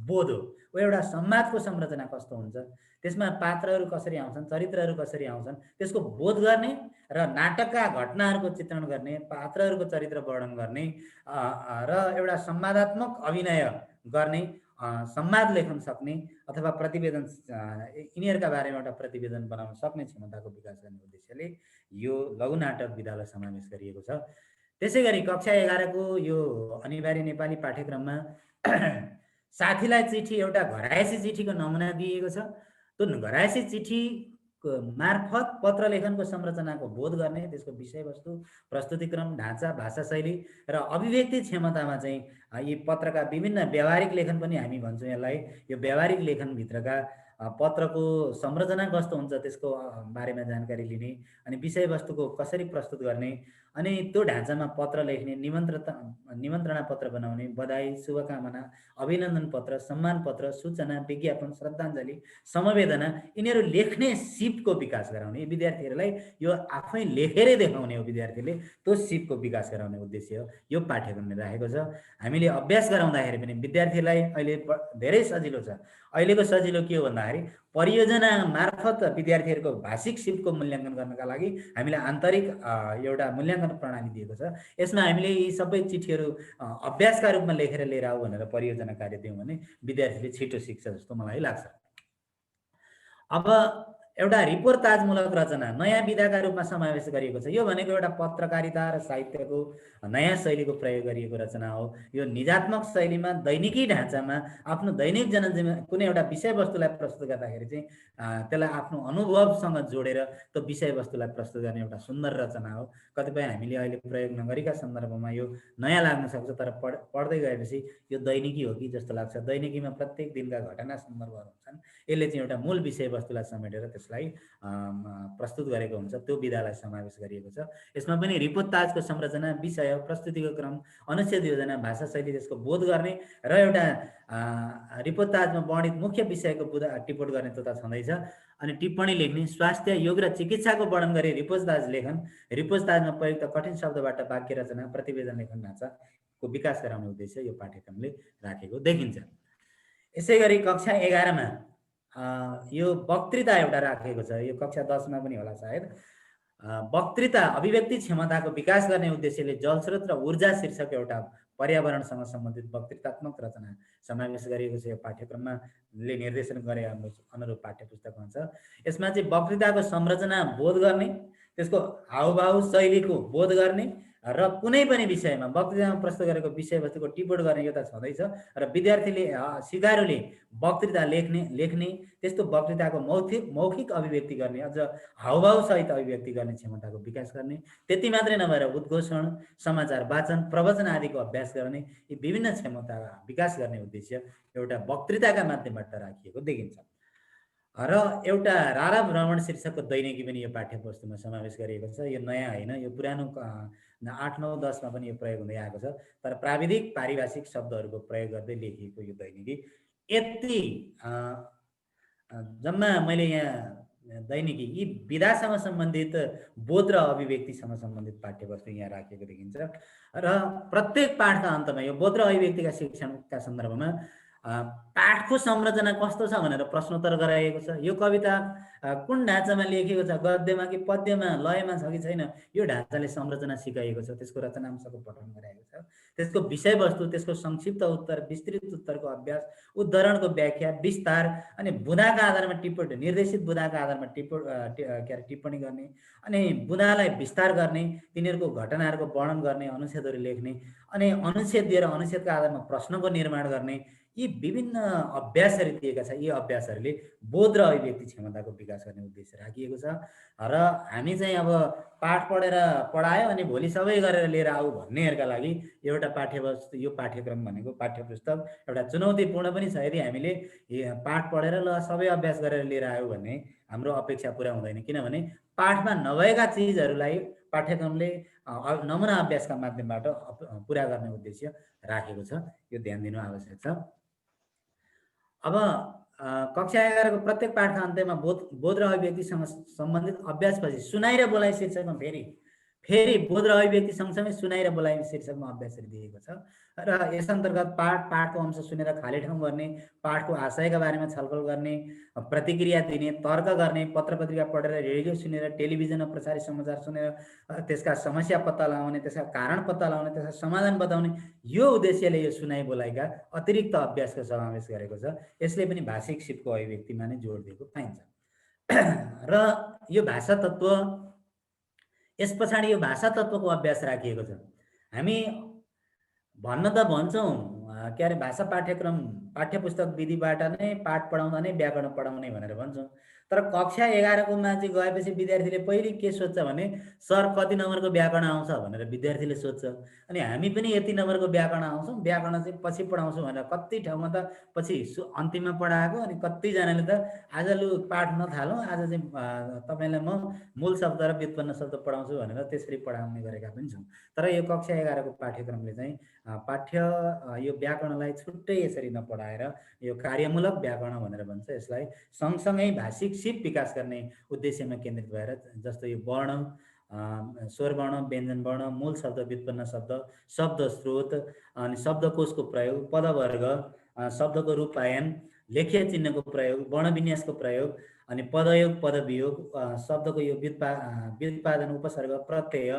बोध हो। एउटा संवादको संरचना कस्तो हुन्छ, त्यसमा पात्रहरू कसरी आउँछन्, चरित्रहरू कसरी आउँछन्, त्यसको बोध गर्ने र नाटकका घटनाहरूको चित्रण गर्ने, पात्रहरूको चरित्र वर्णन गर्ने र एउटा संवादात्मक अभिनय गर्ने, संवाद लेख्न सक्ने अथवा प्रतिवेदन यिनीहरूका बारेमा एउटा प्रतिवेदन बनाउन सक्ने क्षमताको विकास गर्ने उद्देश्यले यो लघु नाटक विधालाई समावेश गरिएको छ। त्यसै गरी कक्षा 11 को यो अनिवार्य नेपाली पाठ्यक्रममा साथीलाई चिठी, एउटा घरायसी चिठीको नमुना दिएको छ। त्यो घरायसी चिठी मार्फत पत्र लेखनको संरचनाको बोध गर्ने, त्यसको विषयवस्तु, प्रस्तुतिक्रम, ढाँचा, भाषा शैली र अभिव्यक्ति क्षमतामा चाहिँ यी पत्रका विभिन्न व्यावहारिक लेखन पनि हामी भन्छौँ यसलाई। यो व्यावहारिक लेखनभित्रका पत्रको संरचना कस्तो हुन्छ त्यसको बारेमा जानकारी लिने, अनि विषयवस्तुको कसरी प्रस्तुत गर्ने, अनि त्यो ढाँचामा पत्र लेख्ने, निमन्त्रणा पत्र बनाउने, बधाई, शुभकामना, अभिनन्दन पत्र, सम्मान पत्र, सूचना, विज्ञापन, श्रद्धाञ्जली, समवेदना, यिनीहरू लेख्ने सिपको विकास गराउने। विद्यार्थीहरूलाई यो आफै लेखेरै देखाउने हो। विद्यार्थीले त्यो सिपको विकास गराउने उद्देश्य यो पाठ्यक्रमले राखेको छ। हामीले अभ्यास गराउँदाखेरि पनि विद्यार्थीलाई अहिले धेरै सजिलो छ। अहिलेको सजिलो के हो भन्दाखेरि परियोजना मार्फत विद्यार्थीहरूको भाषिक सिपको मूल्याङ्कन गर्नका लागि हामीले आन्तरिक एउटा मूल्याङ्कन प्रणाली दिएको छ। यसमा हामीले यी सबै चिठीहरू अभ्यासका रूपमा लेखेर लिएर आऊ भनेर परियोजना कार्य दियौँ भने विद्यार्थीले छिटो सिक्छ जस्तो मलाई लाग्छ। अब एउटा रिपोर्टाजमूलक रचना नयाँ विधाका रूपमा समावेश गरिएको छ। यो भनेको एउटा पत्रकारिता र साहित्यको नयाँ शैलीको प्रयोग गरिएको रचना हो। यो निजात्मक शैलीमा दैनिकी ढाँचामा आफ्नो दैनिक जनजीवन कुनै एउटा विषयवस्तुलाई प्रस्तुत गर्दाखेरि चाहिँ त्यसलाई आफ्नो अनुभवसँग जोडेर त्यो विषयवस्तुलाई प्रस्तुत गर्ने एउटा सुन्दर रचना हो। कतिपय हामीले अहिले प्रयोग नगरेका सन्दर्भमा यो नयाँ लाग्न सक्छ, तर पढ्दै गएपछि यो दैनिकी हो कि जस्तो लाग्छ। दैनिकीमा प्रत्येक दिनका घटना सन्दर्भहरू हुन्छन्। यसले चाहिँ एउटा मूल विषयवस्तुलाई समेटेर त्यसलाई प्रस्तुत गरेको हुन्छ। त्यो विधालाई समावेश गरिएको छ। यसमा पनि रिपोर्टाजको संरचना, विषय, प्रस्तुतिको क्रम, अनुच्छेद योजना, भाषा शैली, त्यसको बोध गर्ने र एउटा रिपोर्टाजमा वर्णित मुख्य विषयको बुझा टिपोट गर्ने त्यो त छँदैछ। अनि टिप्पणी लेख्ने, स्वास्थ्य, योग र चिकित्साको वर्णन गरी रिपोर्टाज लेखन, रिपोर्टाजमा प्रयुक्त कठिन शब्दबाट वाक्य रचना, प्रतिवेदन लेखन ढाँचाको विकास गराउने उद्देश्य यो पाठ्यक्रमले राखेको देखिन्छ। यसै गरी कक्षा 11 मा यो वक्तृता एउटा राखेको छ। यो कक्षा 10 मा पनि होला सायद। वक्तृता अभिव्यक्ति क्षमताको विकास गर्ने उद्देश्यले जलस्रोत र ऊर्जा शीर्षक एउटा पर्यावरणसँग सम्बन्धित वक्तृतात्मक रचना समावेश गरिएको छ। यो पाठ्यक्रममा निर्देशन गरे अनुरूप पाठ्यपुस्तक हुन्छ। यसमा चाहिँ वक्तृताको संरचना बोध गर्ने, त्यसको हावभाव शैलीको बोध गर्ने र कुनै पनि विषयमा वक्तृतामा प्रस्तुत गरेको विषयवस्तुको टिप्पणी गर्ने यो त छँदैछ। र विद्यार्थीले सिकारुले वक्तृता लेख्ने, त्यस्तो वक्तृताको मौखिक अभिव्यक्ति गर्ने, अझ हावभाव सहित अभिव्यक्ति गर्ने क्षमताको विकास गर्ने। त्यति मात्रै नभएर उद्घोषण, समाचार वाचन, प्रवचन आदिको अभ्यास गर्ने, यी विभिन्न क्षमता विकास गर्ने उद्देश्य एउटा वक्तृताका माध्यमबाट राखिएको देखिन्छ। र एउटा रारा भ्रमण शीर्षकको दैनिकी पनि यो पाठ्यपुस्तकमा समावेश गरिएको छ। यो नयाँ होइन, यो पुरानो 8, 9, 10मा पनि यो प्रयोग हुँदै आएको छ। तर प्राविधिक पारिभाषिक शब्दहरूको प्रयोग गर्दै लेखिएको यो दैनिकी यति जम्मा मैले यहाँ दैनिकी यी विधासँग सम्बन्धित बोध र अभिव्यक्तिसँग सम्बन्धित पाठ्यवस्तु यहाँ राखिएको देखिन्छ। र प्रत्येक पाठका अन्तमा यो बोध र अभिव्यक्तिका शिक्षणका सन्दर्भमा पाठको संरचना कस्तो छ भनेर प्रश्नोत्तर गराइएको छ। यो कविता कुन ढाँचामा लेखिएको छ, गद्यमा कि पद्यमा, लयमा छ कि छैन, यो ढाँचाले संरचना सिकाइएको छ। त्यसको रचनांशको पठन गराएको छ। त्यसको विषयवस्तु, त्यसको संक्षिप्त उत्तर, विस्तृत उत्तरको अभ्यास, उद्धरणको व्याख्या, विस्तार अनि बुँदाका आधारमा टिप्पणी, निर्देशित बुँदाका आधारमा टिप्पणी गर्ने अनि बुँदालाई विस्तार गर्ने, तिनीहरूको घटनाहरूको वर्णन गर्ने, अनुच्छेदहरू लेख्ने अनि अनुच्छेद दिएर अनुच्छेदका आधारमा प्रश्नको निर्माण गर्ने, यी विभिन्न अभ्यासहरू दिएका छ। यी अभ्यासहरूले बोध र अभिव्यक्ति क्षमताको विकास गर्ने उद्देश्य राखिएको छ। र हामी चाहिँ अब पाठ पढेर पढायो अनि भोलि सबै गरेर लिएर आऊ भन्नेहरूका लागि एउटा पाठ्यवस्तु, यो पाठ्यक्रम भनेको पाठ्यपुस्तक एउटा चुनौतीपूर्ण पनि छ। यदि हामीले पाठ पढेर ल सबै अभ्यास गरेर लिएर आयो भने हाम्रो अपेक्षा पुरा हुँदैन। किनभने पाठमा नभएका चिजहरूलाई पाठ्यक्रमले नमुना अभ्यासका माध्यमबाट पुरा गर्ने उद्देश्य राखेको छ। यो ध्यान दिनु आवश्यक छ। अब कक्षा 11 को प्रत्येक पाठका अन्त्यमा बोध र अभिव्यक्तिसँग सम्बन्धित अभ्यासपछि सुनाइ र बोलाइ शीर्षकमा फेरि बोध र अभिव्यक्ति सँगसँगै सुनाइ र बोलाइ शीर्षकमा अभ्यासहरू दिएको छ। र यस अन्तर्गत पाठको अंश सुनेर खाली ठाउँ गर्ने, पाठको आशयका बारेमा छलफल गर्ने, प्रतिक्रिया दिने, तर्क गर्ने, पत्र पत्रिका पढेर, रेडियो सुनेर, टेलिभिजनमा प्रसारित समाचार सुनेर त्यसका समस्या पत्ता लगाउने, त्यसका कारण पत्ता लगाउने, त्यसका समाधान बताउने, यो उद्देश्यले यो सुनाइ बोलाइका अतिरिक्त अभ्यासको समावेश गरेको छ। यसले पनि भाषिक सिपको अभिव्यक्तिमा नै जोड दिएको पाइन्छ। र यो भाषा तत्त्व, यस पछाडि यो भाषा तत्त्वको अभ्यास राखिएको छ। हामी भन्न त भन्छौँ के अरे भाषा पाठ्यपुस्तक विधिबाट नै पाठ पढाउँदा नै व्याकरण पढाउने भनेर भन्छौँ। तर कक्षा 11 को मा चाहिँ गएपछि विद्यार्थीले पहिले के सोध्छ भने सर कति नम्बरको व्याकरण आउँछ भनेर विद्यार्थीले सोध्छ। अनि हामी पनि यति नम्बरको व्याकरण आउँछौँ, व्याकरण चाहिँ पछि पढाउँछौँ भनेर कति ठाउँमा त पछि अन्तिममा पढाएको। अनि कतिजनाले त आज लु पाठ नथालौँ, आज चाहिँ तपाईँलाई म मूल शब्द र व्युत्पन्न शब्द पढाउँछु भनेर त्यसरी पढाउने गरेका पनि छौँ। तर यो कक्षा 11 को पाठ्यक्रमले चाहिँ यो व्याकरणलाई छुट्टै यसरी नपढाएर यो कार्यमूलक व्याकरण भनेर भन्छ। यसलाई सँगसँगै भाषिक सिप विकास गर्ने उद्देश्यमा केन्द्रित भएर, जस्तो यो वर्ण, स्वर वर्ण, व्यञ्जन वर्ण, मूल शब्द, व्युत्पन्न शब्द, शब्द स्रोत अनि शब्दकोशको प्रयोग, पदवर्ग, शब्दको रूपायन, लेख्य चिन्हको प्रयोग, वर्णविन्यासको प्रयोग अनि पदयोग, पदवियोग, शब्दको यो व्युत्पादन, उपसर्ग, प्रत्यय,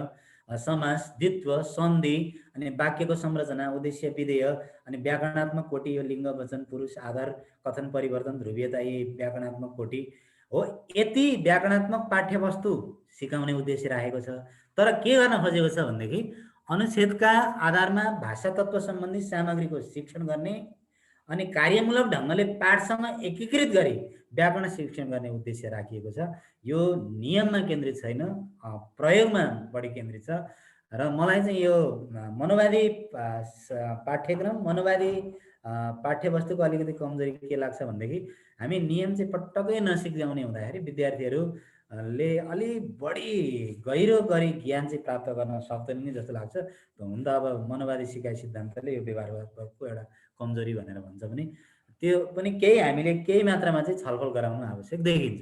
समास, द्वित्व, सन्धि अनि वाक्यको संरचना, उद्देश्य, विधेय अनि व्याकरणात्मक कोटि, यो लिङ्ग, वचन, पुरुष, आधार, कथन, परिवर्तन, ध्रुवीयता, यी व्याकरणात्मक कोटि हो। यति व्याकरणात्मक पाठ्यवस्तु सिकाउने उद्देश्य राखेको छ। तर के गर्न खोजेको छ भनेदेखि अनुच्छेदका आधारमा भाषा तत्त्व सम्बन्धी सामग्रीको शिक्षण गर्ने अनि कार्यमूलक ढङ्गले पाठसँग एकीकृत गरी व्याकरण शिक्षण गर्ने उद्देश्य राखिएको छ। यो नियममा केन्द्रित छैन, प्रयोगमा बढी केन्द्रित छ। र मलाई चाहिँ यो मनोवादी पाठ्यक्रम, मनोवादी पाठ्यवस्तुको अलिकति कमजोरी के लाग्छ भनेदेखि हामी नियम चाहिँ पटक्कै नसिकाउने हुँदाखेरि विद्यार्थीहरूले अलि बढी गहिरो गरी ज्ञान चाहिँ प्राप्त गर्न सक्दैन नि जस्तो लाग्छ। हुन त अब मनोवादी सिकाइ सिद्धान्तले यो व्यवहारको एउटा कमजोरी भनेर भन्छ भने त्यो पनि हामीले केही मात्रामा चाहिँ छलफल गराउनु आवश्यक देखिन्छ।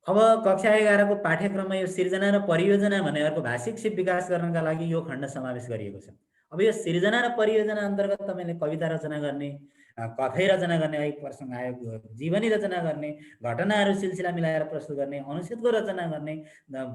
अब कक्षा 11 को पाठ्यक्रममा यो सिर्जना र परियोजना भनेको भाषिक सिप विकास गर्नका लागि यो खण्ड समावेश गरिएको छ। अब यो सिर्जना र परियोजना अन्तर्गत तपाईँले कविता रचना गर्ने, कथै रचना गर्ने, है प्रसङ्ग आयो, जीवनी रचना गर्ने, घटनाहरू सिलसिला मिलाएर प्रस्तुत गर्ने, अनुच्छेदको रचना गर्ने,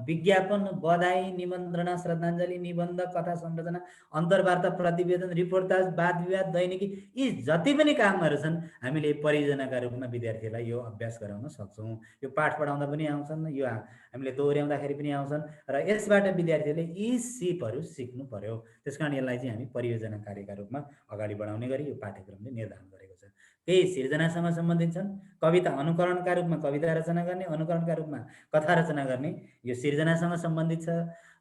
विज्ञापन, बधाई, निमन्त्रणा, श्रद्धाञ्जली, निबन्ध, कथा संरचना, अन्तर्वार्ता, प्रतिवेदन, रिपोर्टाज, वाद विवाद, दैनिकी, यी जति पनि कामहरू छन् हामीले परियोजनाका रूपमा विद्यार्थीलाई यो अभ्यास गराउन सक्छौँ। यो पाठ पढाउँदा पनि आउँछन्, यो हामीले दोहोऱ्याउँदाखेरि पनि आउँछन् र यसबाट विद्यार्थीहरूले यी सिपहरू सिक्नु पर्यो। त्यसकारण यसलाई चाहिँ हामी परियोजना कार्यका रूपमा अगाडि बढाउने गरी यो पाठ्यक्रमले निर्धारण गरेको छ। केही सिर्जनासँग सम्बन्धित छन्, कविता अनुकरणका रूपमा कविता रचना गर्ने, अनुकरणका रूपमा कथा रचना गर्ने, यो सिर्जनासँग सम्बन्धित छ।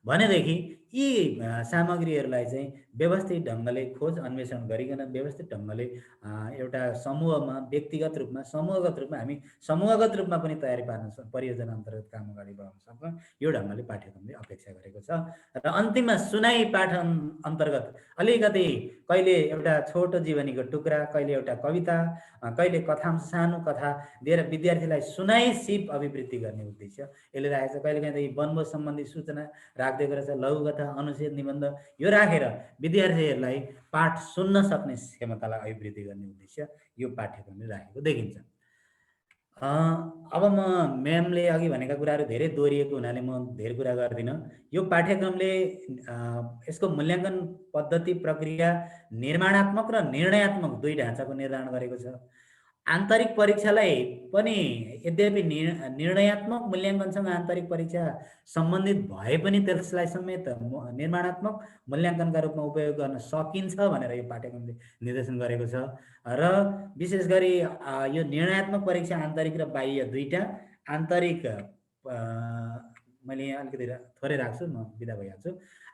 भनेदेखि यी सामग्रीहरूलाई चाहिँ व्यवस्थित ढङ्गले खोज अन्वेषण गरिकन व्यवस्थित ढङ्गले एउटा समूहमा व्यक्तिगत रूपमा समूहगत रूपमा हामी समूहगत रूपमा पनि तयारी पार्न परियोजना अन्तर्गत काम अगाडि बढाउन सक्छौँ। यो ढङ्गले पाठ्यक्रमले अपेक्षा गरेको छ। र अन्तिममा सुनाइ पाठ अन्तर्गत अलिकति कहिले एउटा छोटो जीवनीको टुक्रा, कहिले एउटा कविता, कहिले कथा, सानो कथा दिएर विद्यार्थीलाई सुनाइ सिप अभिवृद्धि गर्ने उद्देश्य यसले राखेको छ। कहिलेकाहीँ त वनभोज सम्बन्धी सूचना राखिदिएको रहेछ, लघुकथा, अनुच्छेद, निबन्ध यो राखेर विद्यार्थीहरूलाई पाठ सुन्न सक्ने क्षमतालाई अभिवृद्धि गर्ने उद्देश्य यो पाठ्यक्रमले राखेको देखिन्छ। अब म म्यामले अघि भनेका कुराहरू धेरै दोहोरिएको हुनाले म धेरै कुरा गर्दिनँ। यो पाठ्यक्रमले यसको मूल्याङ्कन पद्धति प्रक्रिया निर्माणात्मक र निर्णयात्मक दुई ढाँचाको निर्धारण गरेको छ। आन्तरिक परीक्षालाई पनि यद्यपि निर्णयात्मक मूल्याङ्कनसँग आन्तरिक परीक्षा सम्बन्धित भए पनि त्यसलाई समेत निर्माणात्मक मूल्याङ्कनका रूपमा उपयोग गर्न सकिन्छ भनेर यो पाठ्यक्रमले निर्देशन गरेको छ। र विशेष गरी यो निर्णयात्मक परीक्षा आन्तरिक र बाह्य दुईटा, आन्तरिक मैले यहाँ अलिकति थोरै राख्छु, म बिदा भइहाल्छु।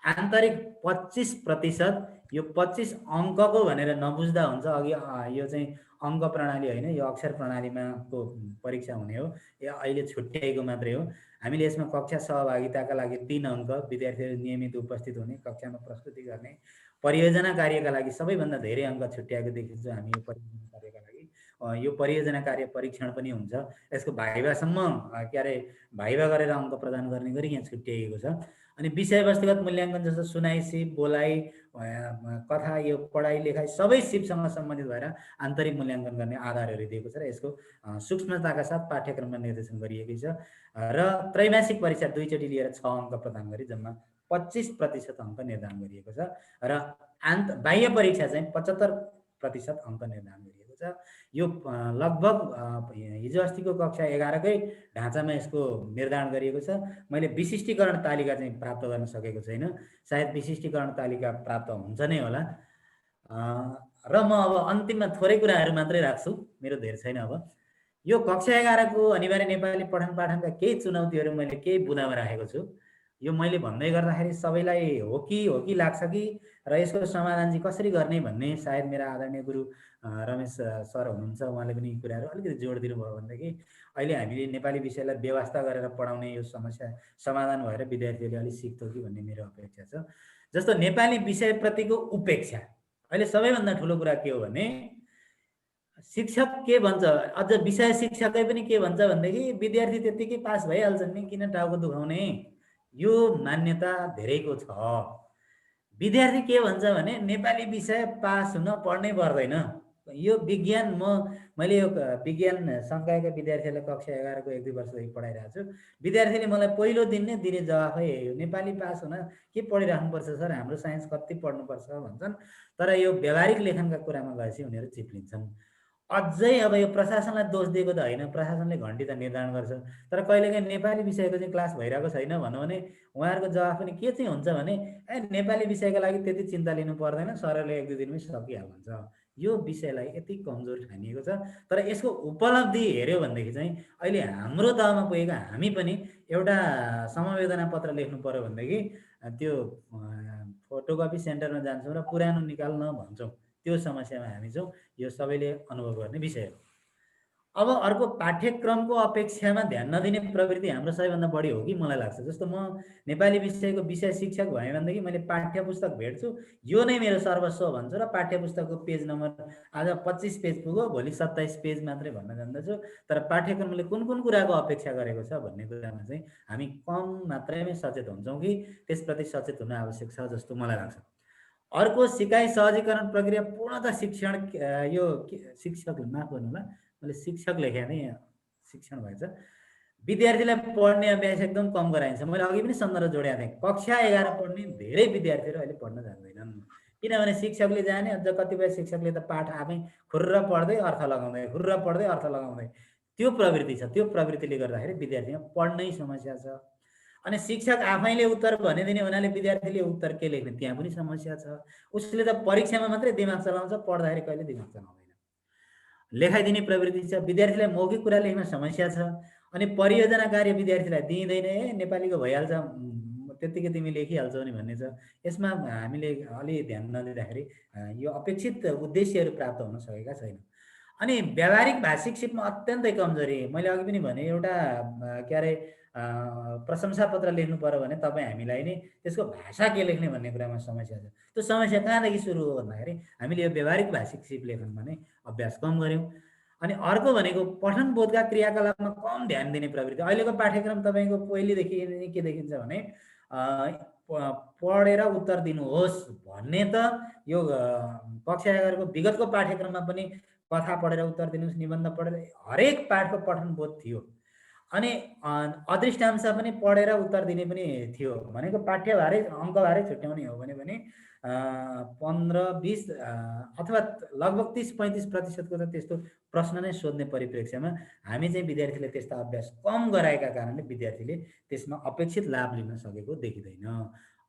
आन्तरिक 25%, यो 25 अङ्कको भनेर नबुझ्दा हुन्छ। अघि यो चाहिँ अङ्क प्रणाली होइन, यो अक्षर प्रणालीमा को परीक्षा हुने हो, यो अहिले छुट्याएको मात्रै हो। हामीले यसमा कक्षा सहभागिताका लागि 3 अङ्क, विद्यार्थीहरू नियमित उपस्थित हुने, कक्षामा प्रस्तुति गर्ने, परियोजना कार्यका लागि सबैभन्दा धेरै अङ्क छुट्याएको देखिन्छ हामी यो परियोजना कार्यका लागि। यो परियोजना कार्य परीक्षण पनि हुन्छ, यसको भाइभासम्म के अरे भाइभा गरेर अङ्क प्रदान गर्ने गरी यहाँ छुट्याइएको छ। अनि विषयवस्तुगत मूल्याङ्कन जस्तो सुनाइ सिप, बोलाइ, कथा, यो पढाइ लेखाइ सबै सिपसँग सम्बन्धित भएर आन्तरिक मूल्याङ्कन गर्ने आधारहरू दिएको छ र यसको सूक्ष्मताका साथ पाठ्यक्रममा निर्देशन गरिएकै छ। र त्रैमासिक परीक्षा 2 चोटि लिएर 6 अङ्क प्रदान गरी जम्मा 25% अङ्क निर्धारण गरिएको छ। र बाह्य परीक्षा चाहिँ 75% अङ्क निर्धारण गरिएको छ। यो लगभग हिजो अस्तिको कक्षा 11कै ढाँचामा यसको निर्धारण गरिएको छ। मैले विशिष्टीकरण तालिका चाहिँ प्राप्त गर्न सकेको छैन, सायद विशिष्टीकरण तालिका प्राप्त हुन्छ नै होला। र म अब अन्तिममा थोरै कुराहरू मात्रै राख्छु, मेरो धेरै छैन। अब यो कक्षा 11को अनिवार्य नेपाली पठन पाठनका केही चुनौतीहरू मैले केही बुँदामा राखेको छु। यो मैले भन्दै गर्दाखेरि सबैलाई हो कि लाग्छ कि, र यसको समाधान चाहिँ कसरी गर्ने भन्ने सायद मेरा आदरणीय गुरु रमेश सर हुनुहुन्छ, उहाँले पनि यी कुराहरू अलिकति जोड दिनुभयो भनेदेखि अहिले हामीले नेपाली विषयलाई व्यवस्था गरेर पढाउने यो समस्या समाधान भएर विद्यार्थीहरूले अलिक सिक्थ्यो कि भन्ने मेरो अपेक्षा छ। जस्तो नेपाली विषयप्रतिको उपेक्षा, अहिले सबैभन्दा ठुलो कुरा के हो भने शिक्षक के भन्छ, अझ विषय शिक्षकै पनि के भन्छ भनेदेखि विद्यार्थी त्यत्तिकै पास भइहाल्छन् नि, किन टाउको दुखाउने, यो मान्यता धेरैको छ। विद्यार्थी के भन्छ भने नेपाली विषय पास हुन पढ्नै पर्दैन। यो विज्ञान मैले यो विज्ञान संकायका विद्यार्थीहरूलाई कक्षा 11को 1-2 वर्षदेखि पढाइरहेको छु। विद्यार्थीले मलाई पहिलो दिन नै दिने जवाफै यही हो, नेपाली पास हुन के पढिराख्नुपर्छ सर, हाम्रो साइन्स कति पढ्नुपर्छ भन्छन्। तर यो व्यावहारिक लेखनका कुरामा गएपछि उनीहरू चिप्लिन्छन्। अझै अब यो प्रशासनलाई दोष दिएको त होइन, प्रशासनले घन्टी त निर्धारण गर्छ, तर कहिलेकाहीँ नेपाली विषयको चाहिँ क्लास भइरहेको छैन भनौँ भने उहाँहरूको जवाफ पनि के चाहिँ हुन्छ भने नेपाली विषयको लागि त्यति चिन्ता लिनु पर्दैन, सरले 1-2 दिनमै सकिहाल्छ। यो विषयलाई यति कमजोर ठानिएको छ। तर यसको उपलब्धि हेऱ्यो भनेदेखि चाहिँ अहिले हाम्रो तहमा पुगेका हामी पनि एउटा समवेदना पत्र लेख्नु पर्यो भनेदेखि त्यो फोटोकपी सेन्टरमा जान्छौँ र पुरानो निकाल्न भन्छौँ, त्यो समस्यामा हामी छौँ। यो सबैले अनुभव गर्ने विषय हो। अब अर्को पाठ्यक्रमको अपेक्षामा ध्यान नदिने प्रवृत्ति हाम्रो सबैभन्दा बढी हो कि मलाई लाग्छ। जस्तो म नेपाली विषयको विषय शिक्षक भएँ भनेदेखि मैले पाठ्य पुस्तक भेट्छु, यो नै मेरो सर्वस्व भन्छु र पाठ्य पुस्तकको पेज नम्बर आज 25 पेज पुग्यो, भोलि 27 पेज मात्रै भन्न जान्दछु। तर पाठ्यक्रमले कुन कुन कुराको अपेक्षा गरेको छ भन्ने कुरामा चाहिँ हामी कम मात्रैमै सचेत हुन्छौँ कि त्यसप्रति सचेत हुन आवश्यक छ जस्तो मलाई लाग्छ। अर्को सिकाइ सहजीकरण प्रक्रिया पूर्णतः शिक्षण, यो शिक्षक माफ गर्नुहोला, मैले शिक्षक लेखेँ नै शिक्षण भएछ। विद्यार्थीलाई पढ्ने अभ्यास एकदम कम गराइन्छ। मैले अघि पनि सन्दर्भ जोडेको थिएँ, कक्षा 11 पढ्ने धेरै विद्यार्थीहरू अहिले पढ्न जान्दैनन्, किनभने शिक्षकले जाने, अझ कतिपय शिक्षकले त पाठ आफै खुर्र पढ्दै अर्थ लगाउँदै, खुर्र पढ्दै अर्थ लगाउँदै, त्यो प्रवृत्ति छ। त्यो प्रवृत्तिले गर्दाखेरि विद्यार्थीमा पढ्नै समस्या छ। अनि शिक्षक आफैले उत्तर भनिदिने हुनाले विद्यार्थीले उत्तर के लेख्ने, त्यहाँ पनि समस्या छ। उसले त परीक्षामा मात्रै दिमाग चलाउँछ, पढ्दाखेरि कहिले दिमाग चलाउँदैन। लेखाइदिने प्रवृत्ति छ। विद्यार्थीलाई मौखिक कुरा लेख्न समस्या छ। अनि परियोजना कार्य विद्यार्थीलाई दिइँदैन, नेपालीको भइहाल्छ, त्यतिकै तिमी लेखिहाल्छौ नि भन्ने छ। यसमा हामीले अलि ध्यान नदिँदाखेरि यो अपेक्षित उद्देश्यहरू प्राप्त हुन सकेका छैन। अनि व्यावहारिक भाषिक सिपमा अत्यन्तै कमजोरी, मैले अघि पनि भने एउटा के अरे प्रशंसा पत्र लेख्नु पर्यो भने तपाईँ हामीलाई नि त्यसको भाषा के लेख्ने भन्ने कुरामा समस्या छ। त्यो समस्या कहाँदेखि सुरु हो भन्दाखेरि हामीले यो व्यावहारिक भाषिक सिप लेखनमा नै अभ्यास कम गऱ्यौँ। अनि अर्को भनेको पठन बोधका क्रियाकलापमा कम ध्यान दिने प्रवृत्ति। अहिलेको पाठ्यक्रम तपाईँको पहिलेदेखि के देखिन्छ भने पढेर उत्तर दिनुहोस् भन्ने त यो कक्षा 11 को विगतको पाठ्यक्रममा पनि कथा पढेर उत्तर दिनुहोस्, निबन्ध पढेर हरेक पाठको पठन बोध थियो। अनि अदृष्टांश पनि पढेर उत्तर दिने पनि थियो। भनेको पाठ्यभारै अङ्कभारै छुट्याउने हो भने 15-20 अथवा लगभग 30-35% त त्यस्तो प्रश्न नै सोध्ने परिप्रेक्ष्यमा हामी चाहिँ विद्यार्थीले त्यस्ता अभ्यास कम गराएका कारणले विद्यार्थीले त्यसमा अपेक्षित लाभ लिन सकेको देखिँदैन।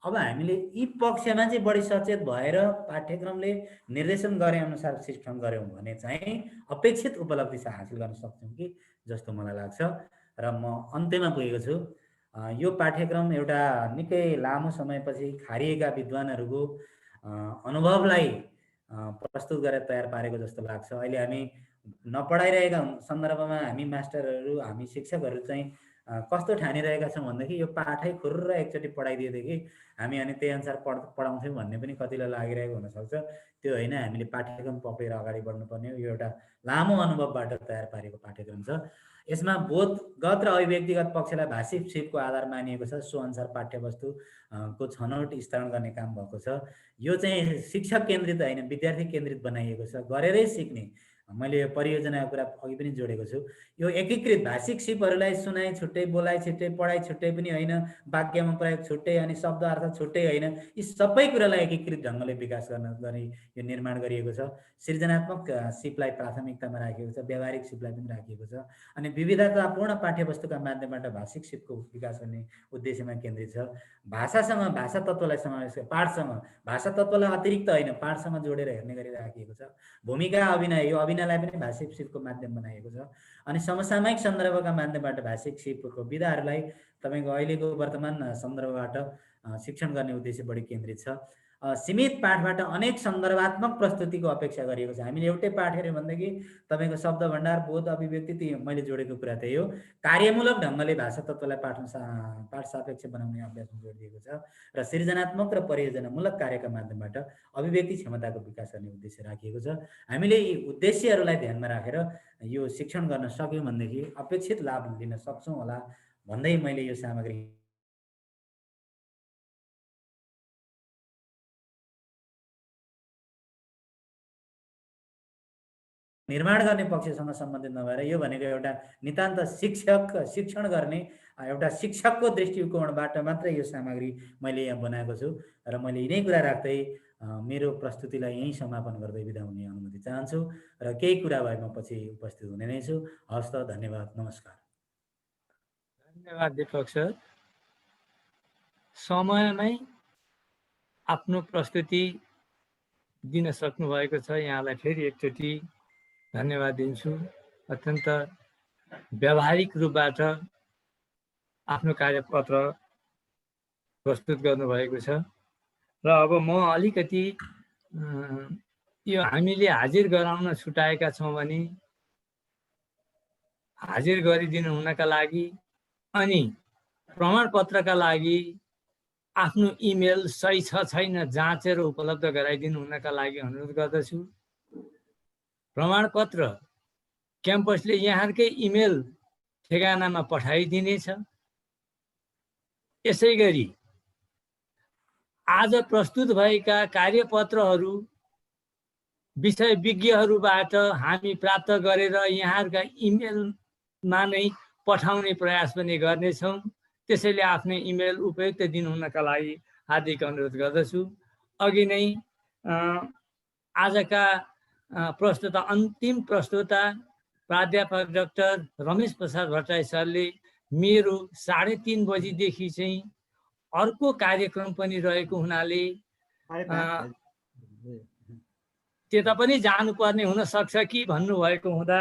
अब हामीले यी पक्षमा चाहिँ बढी सचेत भएर पाठ्यक्रमले निर्देशन गरे अनुसार शिक्षण गऱ्यौँ भने चाहिँ अपेक्षित उपलब्धि हासिल गर्न सक्छौँ कि जस्तो मलाई लाग्छ। र म अन्त्यमा पुगेको छु। यो पाठ्यक्रम एउटा निकै लामो समयपछि खारिएका विद्वानहरूको अनुभवलाई प्रस्तुत गरेर तयार पारेको जस्तो लाग्छ। अहिले हामी नपढाइरहेका सन्दर्भमा हामी मास्टरहरू, हामी शिक्षकहरू चाहिँ कस्तो ठानिरहेका छौँ भनेदेखि यो पाठै खुर्र एकचोटि पढाइदिएदेखि हामी अनि त्यही अनुसार पढाउँथ्यौँ भन्ने पनि कतिलाई लागिरहेको हुनसक्छ। त्यो होइन, हामीले पाठ्यक्रम पक्रेर अगाडि बढ्नुपर्ने हो। यो एउटा लामो अनुभवबाट तयार पारेको पाठ्यक्रम छ। यसमा बोधगत र अभिव्यक्तिगत पक्षलाई भाषिक सिपको आधार मानिएको छ। सो अनुसार पाठ्यवस्तु को छनौट स्तरण गर्ने काम भएको छ। यो चाहिँ शिक्षक केन्द्रित होइन, विद्यार्थी केन्द्रित बनाइएको छ। गरेरै सिक्ने, मैले यो परियोजनाको कुरा अघि पनि जोडेको छु। यो एकीकृत भाषिक सिपहरूलाई सुनाइ छुट्टै, बोलाइ छुट्टै, पढाइ छुट्टै पनि होइन, वाक्यमा प्रयोग छुट्टै अनि शब्द अर्थ छुट्टै होइन, यी सबै कुरालाई एकीकृत ढङ्गले विकास गर्ने यो निर्माण गरिएको छ। सृजनात्मक सिपलाई प्राथमिकतामा राखिएको छ, व्यावहारिक सिपलाई पनि राखिएको छ। अनि विविधतापूर्ण पाठ्यवस्तुका माध्यमबाट भाषिक सिपको विकास गर्ने उद्देश्यमा केन्द्रित छ। भाषासँग भाषा तत्त्वलाई समावेश, पाठसँग भाषा तत्त्वलाई अतिरिक्त होइन, पाठसँग जोडेर हेर्ने गरी राखिएको छ। भूमिका अभिनय, यो अभिनयलाई पनि भाषिक सिपको माध्यम बनाइएको छ। अनि समसामयिक सन्दर्भका माध्यमबाट भाषिक सिपको विधाहरूलाई तपाईँको अहिलेको वर्तमान सन्दर्भबाट शिक्षण गर्ने उद्देश्य बढी केन्द्रित छ। सीमित पाठबाट अनेक सन्दर्भात्मक प्रस्तुतिको अपेक्षा गरिएको छ। हामीले एउटै पाठ हेऱ्यौँ भनेदेखि तपाईँको शब्द भण्डार, बोध, अभिव्यक्ति, ती मैले जोडेको कुरा त्यही हो। कार्यमूलक ढङ्गले भाषा तत्त्वलाई पाठ सापेक्ष बनाउने अभ्यासमा जोडिएको छ। र सृजनात्मक र परियोजनामूलक कार्यका माध्यमबाट अभिव्यक्ति क्षमताको विकास गर्ने उद्देश्य राखिएको छ। हामीले यी उद्देश्यहरूलाई ध्यानमा राखेर यो शिक्षण गर्न सक्यौँ भनेदेखि अपेक्षित लाभ लिन सक्छौँ होला भन्दै मैले यो सामग्री निर्माण गर्ने पक्षसँग सम्बन्धित नभएर यो भनेको एउटा नितान्त शिक्षण गर्ने एउटा शिक्षकको दृष्टिकोणबाट मात्रै यो सामग्री मैले यहाँ बनाएको छु। र मैले यिनै कुरा राख्दै मेरो प्रस्तुतिलाई यहीँ समापन गर्दै बिदा हुने अनुमति चाहन्छु। र केही कुरा भए म पछि उपस्थित हुने नै छु। हस्त, धन्यवाद, नमस्कार। धन्यवाद दीपक सर। समयमै आफ्नो प्रस्तुति दिन सक्नु भएको छ। यहाँलाई फेरि एकचोटि धन्यवाद दिन्छु। अत्यन्त व्यावहारिक रूपबाट आफ्नो कार्यपत्र प्रस्तुत गर्नुभएको छ। र अब म अलिकति यो हामीले हाजिर गराउन छुटाएका छौँ भने हाजिर गरिदिनु हुनका लागि अनि प्रमाणपत्रका लागि आफ्नो इमेल सही छ छैन जाँचेर उपलब्ध गराइदिनु हुनका लागि अनुरोध गर्दछु। प्रमाणपत्र क्याम्पसले यहाँकै इमेल ठेगानामा पठाइदिनेछ। यसै गरी आज प्रस्तुत भएका कार्यपत्रहरू विषय विज्ञहरूबाट हामी प्राप्त गरेर यहाँहरूका इमेलमा नै पठाउने प्रयास पनि गर्नेछौँ। त्यसैले आफ्नो इमेल उपयुक्त दिनुहुनका लागि हार्दिक अनुरोध गर्दछु। अघि नै आजका प्रस्तुता, अन्तिम प्रस्तुता प्राध्यापक डाक्टर रमेश प्रसाद भट्टराई सरले मेरो 3:30 बजीदेखि चाहिँ अर्को कार्यक्रम पनि रहेको हुनाले त्यता पनि जानुपर्ने हुनसक्छ कि भन्नुभएको हुँदा